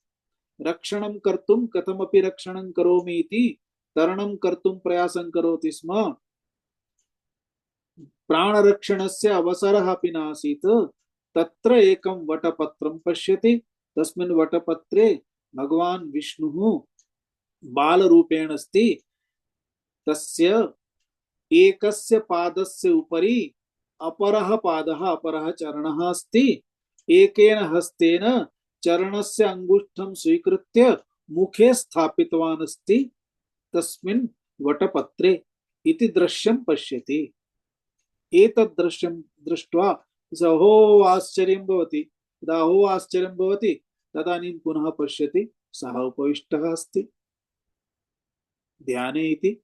रक्षणं कर्तुं कथमपि रक्षणं करोमि इति तरणं कर्तुं प्रयासं करोति स्म। प्राणरक्षणस्य अवसरः अपि नासीत्। तत्र एकं वटपत्रं पश्यति। तस्मिन् वटपत्रे भगवान् विष्णुः बालरूपेण अस्ति। तस्य एकस्य पादस्य उपरि अपरः पादः, अपरः चरणः अस्ति। एकेन हस्तेन चरणस्य अंगुष्ठं स्वीकृत्य मुखे स्थापितवान् अस्ति तस्मिन् वटपत्रे इति दृश्यं पश्यति। एतद् दृश्यं दृष्ट्वा अहो आश्चर्यं भवति। यदा अहो आश्चर्यं भवति तदानीं पुनः पश्यति, सः उपविष्टः अस्ति ध्याने इति।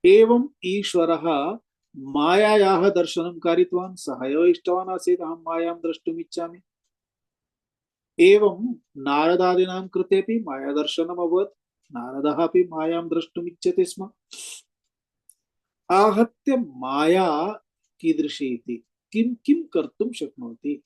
एवं ईश्वरः मायायाः दर्शनं कारितवान्। सः एव इष्टवान् आसीत्, अहं मायां द्रष्टुम् इच्छामि। एवं नारदादीनां कृतेपि मायादर्शनम् अभवत्। नारदः अपि मायां द्रष्टुम् इच्छति स्म। आहत्य माया कीदृशी इति, किं किं कर्तुं शक्नोति।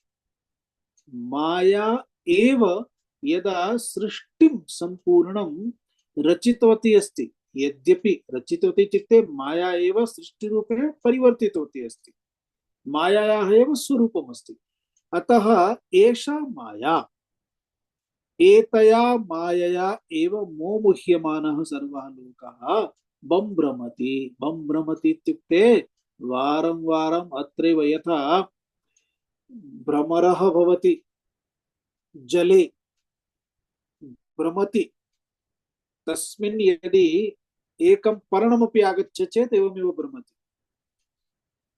माया एव यदा सृष्टिं सम्पूर्णं रचितवती अस्ति, यद्यपि रचितवती इत्युक्ते माया एव सृष्टिरूपेण परिवर्तितवती अस्ति, मायायाः एव स्वरूपम् अस्ति। अतः एषा माया, एतया मायया एव मोमुह्यमानः सर्वः लोकः बम्भ्रमति। बम्भ्रमति इत्युक्ते वारं वारम् अत्रैव यथा भ्रमरः भवति जले भ्रमति, तस्मिन् यदि एकं पर्णमपि आगच्छति चेत् एवमेव भ्रमति।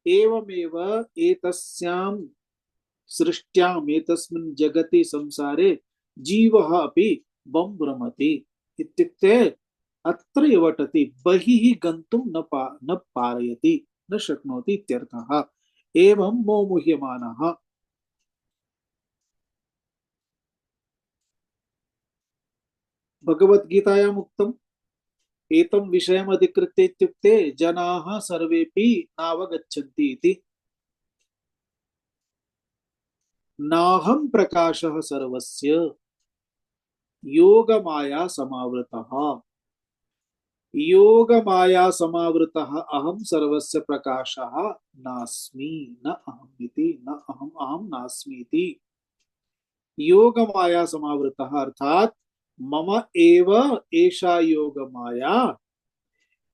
एवमेव एतस्यां सृष्ट्याम्, एतस्मिन् जगति संसारे जीवः अपि बम्भ्रमति इत्युक्ते अत्र यवटति, बहिः गन्तुं न पारयति, न शक्नोति इत्यर्थः। एवं मोमुह्यमानः। भगवद्गीतायाम् उक्तम् एतं विषयम् अधिकृत्य इत्युक्ते जनाः सर्वेपि नावगच्छन्ति इति। नाहं प्रकाशः सर्वस्य योगमाया समावृतः। योगमाया समावृतः अहं सर्वस्य प्रकाशः नास्मि, न अहम् इति, न अहम् अहं नास्मि इति। योगमाया समावृतः अर्थात मम एव एषा योगमाया,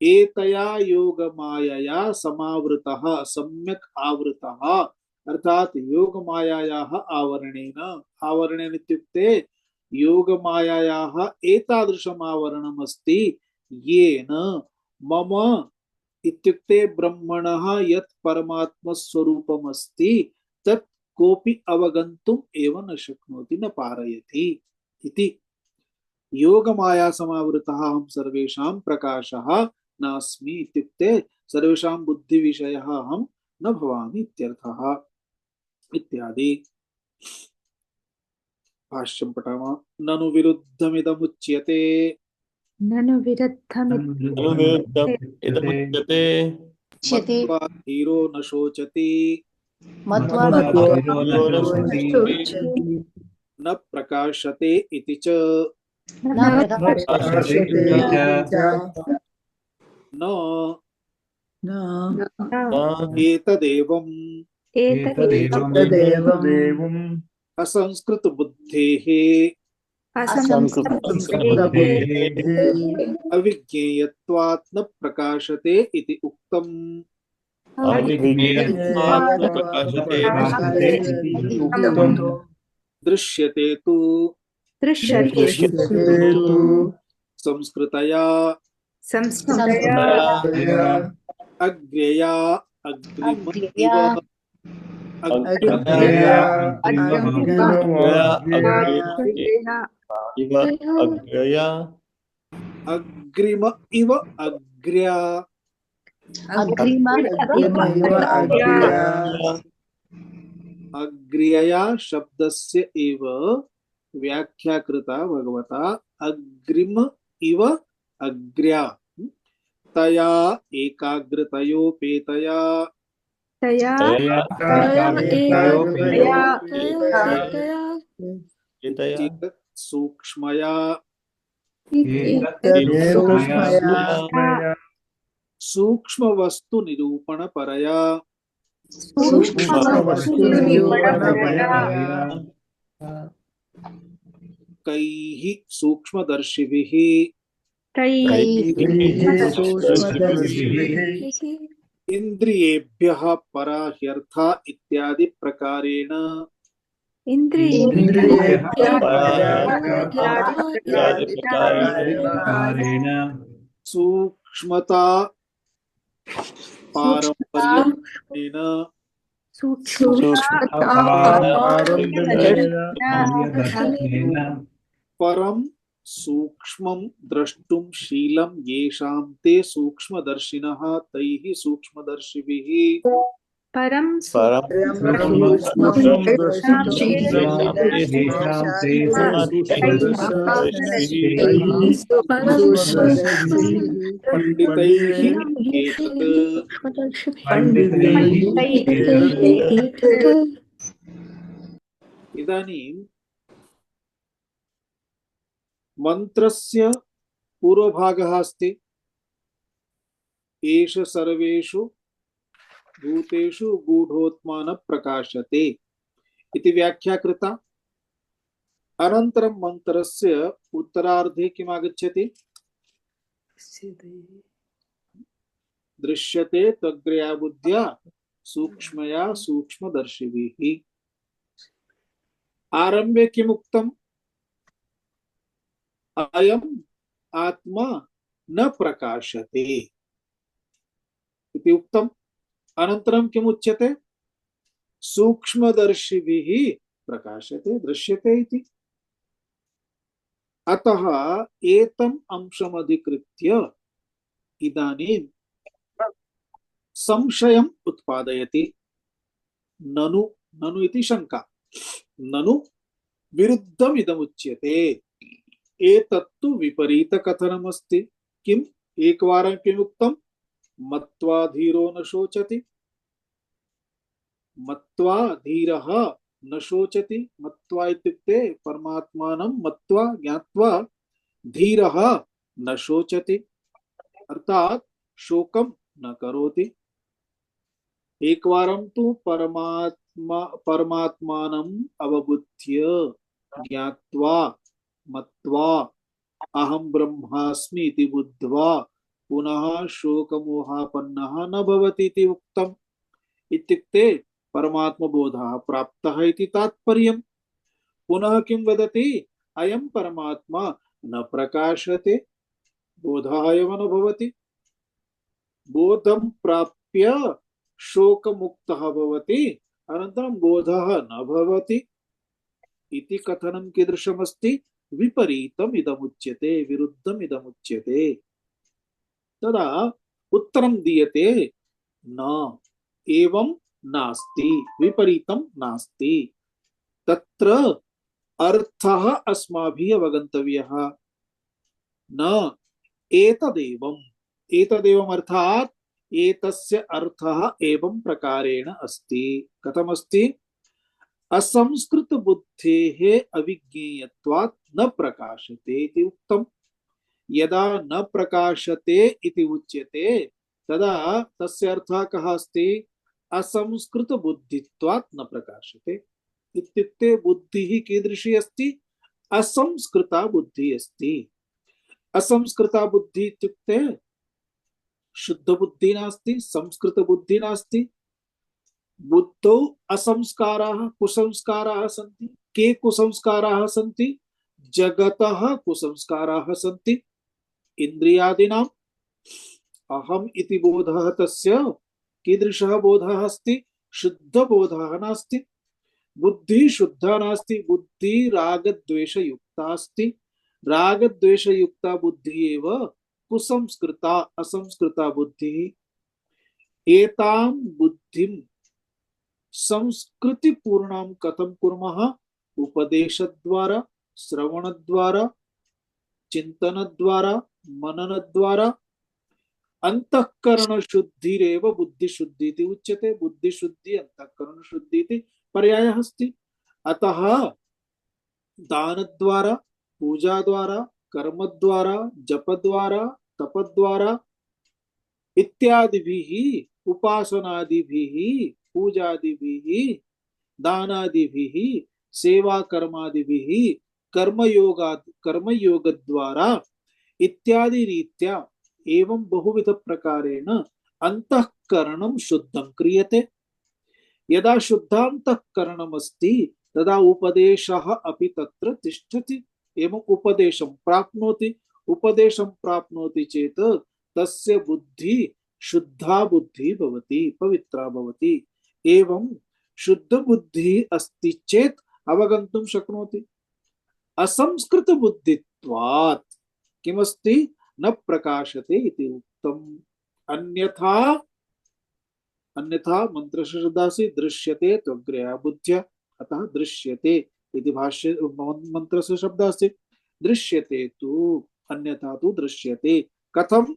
एतया योगमायया समावृतः, सम्यक् आवृतः अर्थात योगमायायाः आवरणेन। आवरणेन इत्युक्ते योगमायायाः एतादृशम् आवरणम् अस्ति येन मम इत्युक्ते ब्रह्मणः यत् परमात्मस्वरूपम् अस्ति तत् कोऽपि अवगन्तुम् एव न शक्नोति, न पारयति इति। योगमाया समावृतः अहं सर्वेषां प्रकाशः नास्मि इत्युक्ते सर्वेषां बुद्धिविषयः अहं न भवामि इत्यर्थः इत्यादि। भाष्यं पठामः। ननु विरुद्धमिदमुच्यते ननु विरुद्धमित्युच्यते इदमुच्यते मत्वा धीरो न शोचति मत्वा न प्रकाशते इति च न न एतदेवम् एतदेवम् असंस्कृत बुद्धेः अविज्ञेयत्वात् न प्रकाशते इति उक्तम्। अविज्ञेयत्वात् न प्रकाशते इति उक्तम्। दृश्यते तु संस्कृतया अग्र्यया अग्रिममिव इव अग्रया अग्रिम इव अग्र्या अग्रिम अग्रिम इव अग्र्या अग्र्यया शब्दस्य एव व्याख्या कृता भगवता अग्रिम इव अग्र्या तया एकाग्रतयोपेतया तया एतया सूक्ष्मया सूक्ष्म वस्तु निरूपण परया कैः सूक्ष्मदर्शिभिः इंद्रियेभ्यः परा ह्यर्था इत्यादि प्रकारेण सूक्ष्मता पारंपर्येण परम सूक्ष्मं द्रष्टुं शीलं येषां ते सूक्ष्मदर्शिनः तैः सूक्ष्मदर्शिभिः परम पंडितैः इदानीं मंत्रस्य पूर्वभागः अस्ति एष सर्वेषु भूतेषु गूढोत्मान प्रकाशते इति व्याख्या कृता। अनन्तरं मंत्रस्य उत्तरार्धे किम् आगच्छति? दृश्यते त्वग्रया बुद्ध्या सूक्ष्मया सूक्ष्मदर्शिभिः। आरम्भे किम् उक्तम्? अयम् आत्मा न प्रकाशते इति उक्तम्। अनन्तरं किम् उच्यते? सूक्ष्मदर्शिभिः प्रकाशते दृश्यते इति। अतः एतम् अंशमधिकृत्य इदानीं संशयम् उत्पादयति। ननु ननु इति शंका। ननु विरुद्धम् इदमुच्यते। एतत्तु विपरीतकथनमस्ति। किम्? एकवारं किम् उक्तम्? मत्वा धीरो न शोचति। मत्वा धीरः न शोचति। मत्वा इत्युक्ते परमात्मानं मत्वा ज्ञात्वा धीरः न शोचति, अर्थात शोकं न करोति। एकवारं तु परमात्मानं अवबुद्ध्य ज्ञात्वा मत्वा अहं ब्रह्मास्मि इति बुद्ध्वा पुनः शोकमोहापन्नः न भवति इति उक्तम्। इत्युक्ते परमात्मबोधः प्राप्तः इति तात्पर्यम्। पुनः किं वदति? अयं परमात्मा न प्रकाशते, बोधः एव न भवति। बोधं प्राप्य शोकमुक्तः भवति, अनन्तरं बोधः न भवति इति कथनं कीदृशमस्ति? विपरीतम् इदमुच्यते, विरुद्धम् इदमुच्यते। तदा उत्तरं दीयते न, एवं नास्ति, विपरीतं नास्ति। तत्र अर्थः अस्माभिः अवगन्तव्यः। न एतदेवम्, एतदेवम् अर्थात् एतस्य अर्थः एवं प्रकारेण अस्ति। कथमस्ति? असंस्कृत बुद्धेः अविज्ञेयत्वात् न प्रकाशते इति उक्तम्। यदा न प्रकाशते इति उच्यते तदा तस्य अर्थः कः अस्ति? असंस्कृत बुद्धित्वात् न प्रकाशते। इत्युक्ते बुद्धिः कीदृशी अस्ति? असंस्कृता बुद्धिः अस्ति। असंस्कृता बुद्धिः इत्युक्ते शुद्ध बुद्धि नास्ति, संस्कृत बुद्धि नास्ति। बुद्धौ असंस्काराः कुसंस्काराः सन्ति। के कुसंस्काराः सन्ति? जगतः कुसंस्काराः सन्ति। इन्द्रियादीनाम् अहम् इति बोधः तस्य कीदृशः बोधः अस्ति? शुद्ध बोधः नास्ति। बुद्धि शुद्धा नास्ति, बुद्धि राग द्वेष युक्ता अस्ति। राग द्वेष युक्ता बुद्धि एव कुसंस्कृता असंस्कृता बुद्धि। एतां बुद्धिं संस्कृति पूर्णां कथं कुर्मः? उपदेश द्वारा, श्रवण द्वारा, चिंतन द्वारा, मनन द्वारा। अंतःकरण शुद्धिरेव बुद्धि शुद्धि इति उच्यते। बुद्धि शुद्धि अंतःकरण शुद्धि इति पर्यायः अस्ति। अतः दान द्वारा, पूजा द्वारा, कर्म द्वारा, जप द्वारा, तप द्वारा इत्यादिभिः, उपासनादिभिः, पूजादिभिः, दानादिभिः, सेवा कर्मादिभिः, कर्मयोग द्वारा इत्यादि रीत्या एवं बहुविध प्रकारेण अंतःकरणं शुद्धं क्रियते। यदा शुद्धांतःकरणम् अस्ति तदा उपदेशः अपि तत्र तिष्ठति एवं उपदेशं प्राप्नोति। उपदेशं प्राप्नोति चेत् तस्य बुद्धि शुद्धा बुद्धि भवति, पवित्रा भवति। एवं शुद्ध बुद्धि अस्ति चेत् अवगन्तुं शक्नोति। असंस्कृत बुद्धित्वात् किमस्ति? न प्रकाशते इति उक्तम्। अन्यथा अन्यथा मंत्रस्य शब्दासि दृश्यते त्वग्रया बुद्ध्या। अतः दृश्यते इति भाष्य मंत्रस्य शब्दासि। दृश्यते तु, अन्यथा तु दृश्यते। कथं?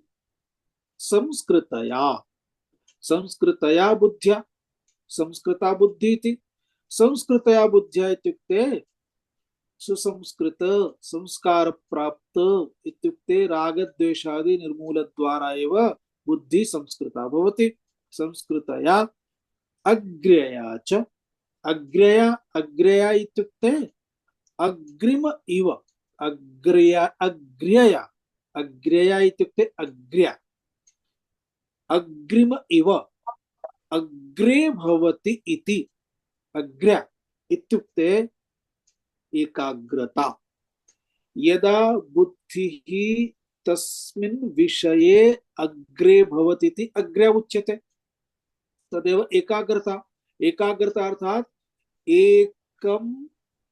संस्कृतया, संस्कृतया बुद्ध्या। संस्कृता बुद्धि इति। संस्कृतया बुद्ध्या इत्युक्ते सुसंस्कृत, संस्कार प्राप्त इत्युक्ते रागद्वेषादि निर्मूल द्वारा एव बुद्धि संस्कृता भवति। संस्कृतया अग्र्यया च। अग्र्यया, अग्र्यया इत्युक्ते अग्रिम इव। अग्र्यया, अग्र्यया, अग्र्यया इत्युक्ते अग्र्या, अग्रिम इव, अग्रे भवति इति। अग्र्या इत्युक्ते एकाग्रता। यदा बुद्धिः तस्मिन् विषये अग्रे भवति इति अग्र्या उच्यते, तदेव एकाग्रता। एकाग्रता अर्थात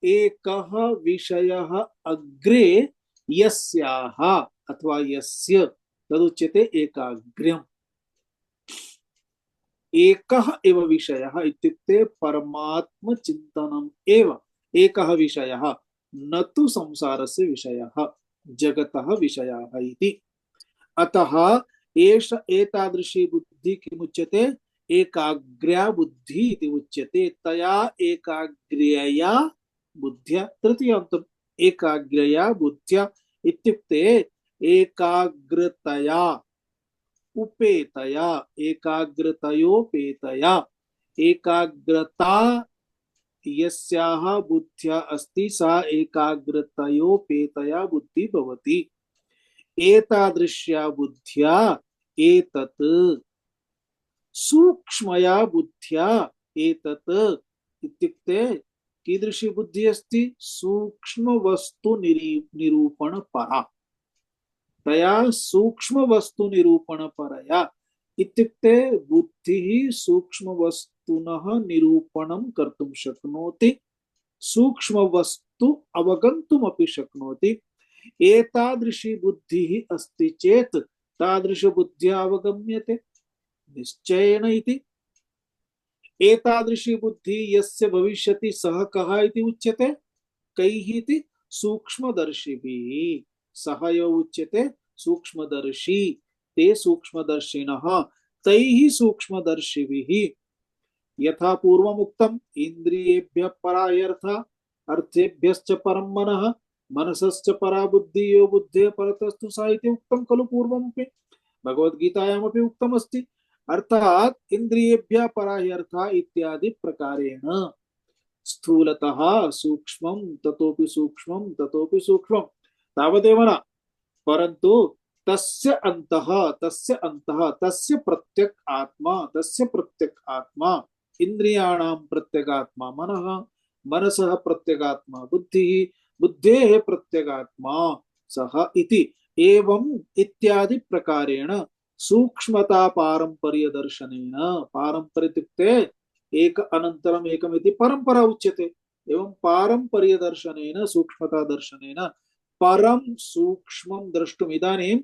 एकः विषयः अग्रे यस्याः अथवा यस्य तदुच्यते एकाग्र्यम्। एकः एव विषयः इत्युक्ते परमात्म चिन्तनम् एव एकः विषयः, न तु संसारस्य विषयः, जगतः विषयः इति। अतः एष एतादृशी बुद्धि किमुच्यते? एकाग्र्या बुद्धि इति उच्यते। तया एकाग्र्यया बुद्ध्या। तृतीयान्तम् एकाग्र्यया बुद्ध्या इत्युक्ते एकाग्रतया उपेतया, एकाग्रतयोपेतया। एकाग्रता यस्याः बुद्ध्या अस्ति सा एकाग्रतयोपेतया बुद्धि भवति। एतादृश्या बुद्ध्या एतत् सूक्ष्मया बुद्ध्या। एतत् इत्युक्ते कीदृशी बुद्धि अस्ति? सूक्ष्म वस्तु निरूपण परा। तया सूक्ष्म वस्तु निरूपण परया इत्युक्ते बुद्धिः सूक्ष्म वस्तुनः निरूपणं कर्तुं शक्नोति, सूक्ष्म वस्तु अवगन्तुमपि शक्नोति। एतादृशी बुद्धिः अस्ति चेत् तादृश बुद्ध्या अवगम्यते निश्चयेन इति। एतादृशी बुद्धि यस्य भविष्यति सः कः इति उच्यते? कैः इति? सूक्ष्मदर्शिभिः। सः यो उच्यते सूक्ष्मदर्शी। ते सूक्ष्मदर्शिनः, तैः सूक्ष्मदर्शिभिः। यथा पूर्वम् उक्तम्, इन्द्रियेभ्यः परा ह्यर्थः, अर्थेभ्यश्च परं मनः, मनसश्च परा बुद्धिः, यो बुद्धेः परतस्तु सा इति उक्तं खलु पूर्वमपि। भगवद्गीतायामपि उक्तमस्ति। अर्थात् इन्द्रियेभ्यः परा ह्यर्थः इत्यादि प्रकारेण स्थूलतः सूक्ष्मं, ततोपि सूक्ष्मं, ततोपि सूक्ष्मं, तावदेव न, परन्तु तस्य अन्तः, तस्य प्रत्यक् आत्मा, तस्य प्रत्यक् आत्मा, इन्द्रियाणां प्रत्यगात्मा मनः, मनसः प्रत्यगात्मा बुद्धिः, बुद्धेः प्रत्यगात्मा सः इति। एवं इत्यादि प्रकारेण सूक्ष्मता पारंपर्य दर्शनेन, पारंपर्य इत्युक्ते एक अनन्तरम् एकमिति परम्परा उच्यते। एवं पारम्पर्यदर्शनेन सूक्ष्मता दर्शनेन परं सूक्ष्मं द्रष्टुम्। इदानीं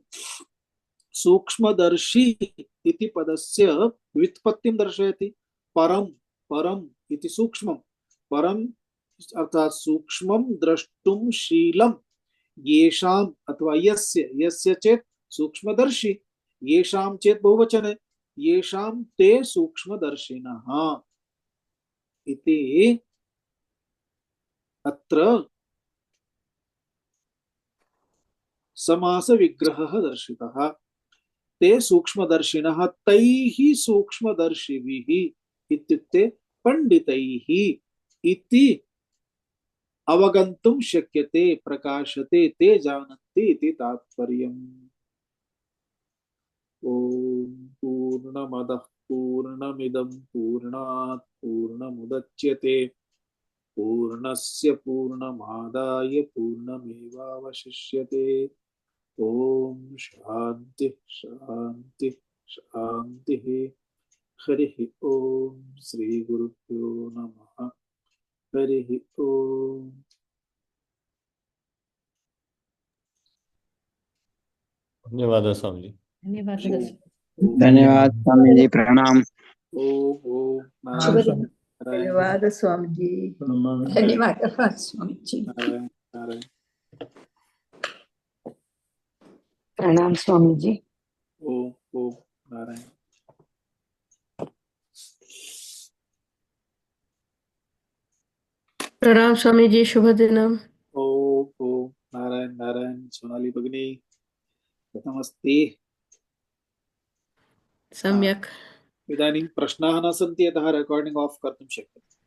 सूक्ष्मदर्शी इति पदस्य व्युत्पत्तिं दर्शयति। परं परम् इति सूक्ष्मं, परम् अर्थात् सूक्ष्मं द्रष्टुं शीलं येषाम् अथवा यस्य, यस्य चेत् सूक्ष्मदर्शी, येषां चेत् बहुवचने येषां ते सूक्ष्मदर्शिनः इति अत्र समास विग्रहः दर्शितः। ते सूक्ष्मदर्शिनः तैः सूक्ष्मदर्शिभिः इत्युक्ते पंडितैः इति अवगन्तुं शक्यते, प्रकाशते, ते जानन्ति इति तात्पर्यम्। ॐ पूर्णमदः पूर्णमिदं पूर्णात् पूर्णमुदच्यते पूर्णस्य पूर्णमादाय पूर्णमेवावशिष्यते। ॐ शान्ति शान्ति शान्तिः। हरिः ॐ श्री गुरुभ्यो नमः। हरिः ॐ। धन्यवाद स्वामी जी। धन्यवाद स्वामी जी, प्रणाम। ओम ओम शुभ नारायण दिन। नारायण धन्यवाद स्वामी जी। धन्यवाद स्वामी जी। नारायण नारायण। प्रणाम स्वामी जी। ओम ओम नारायण। प्रणाम स्वामी जी, शुभ दिनम्। ओम ओम नारायण नारायण। सोनाली भगिनी कथमस्ति? सम्यक्। इदानीं प्रश्नाः न सन्ति, अतः रेकार्डिङ्ग् आफ् कर्तुं शक्यते।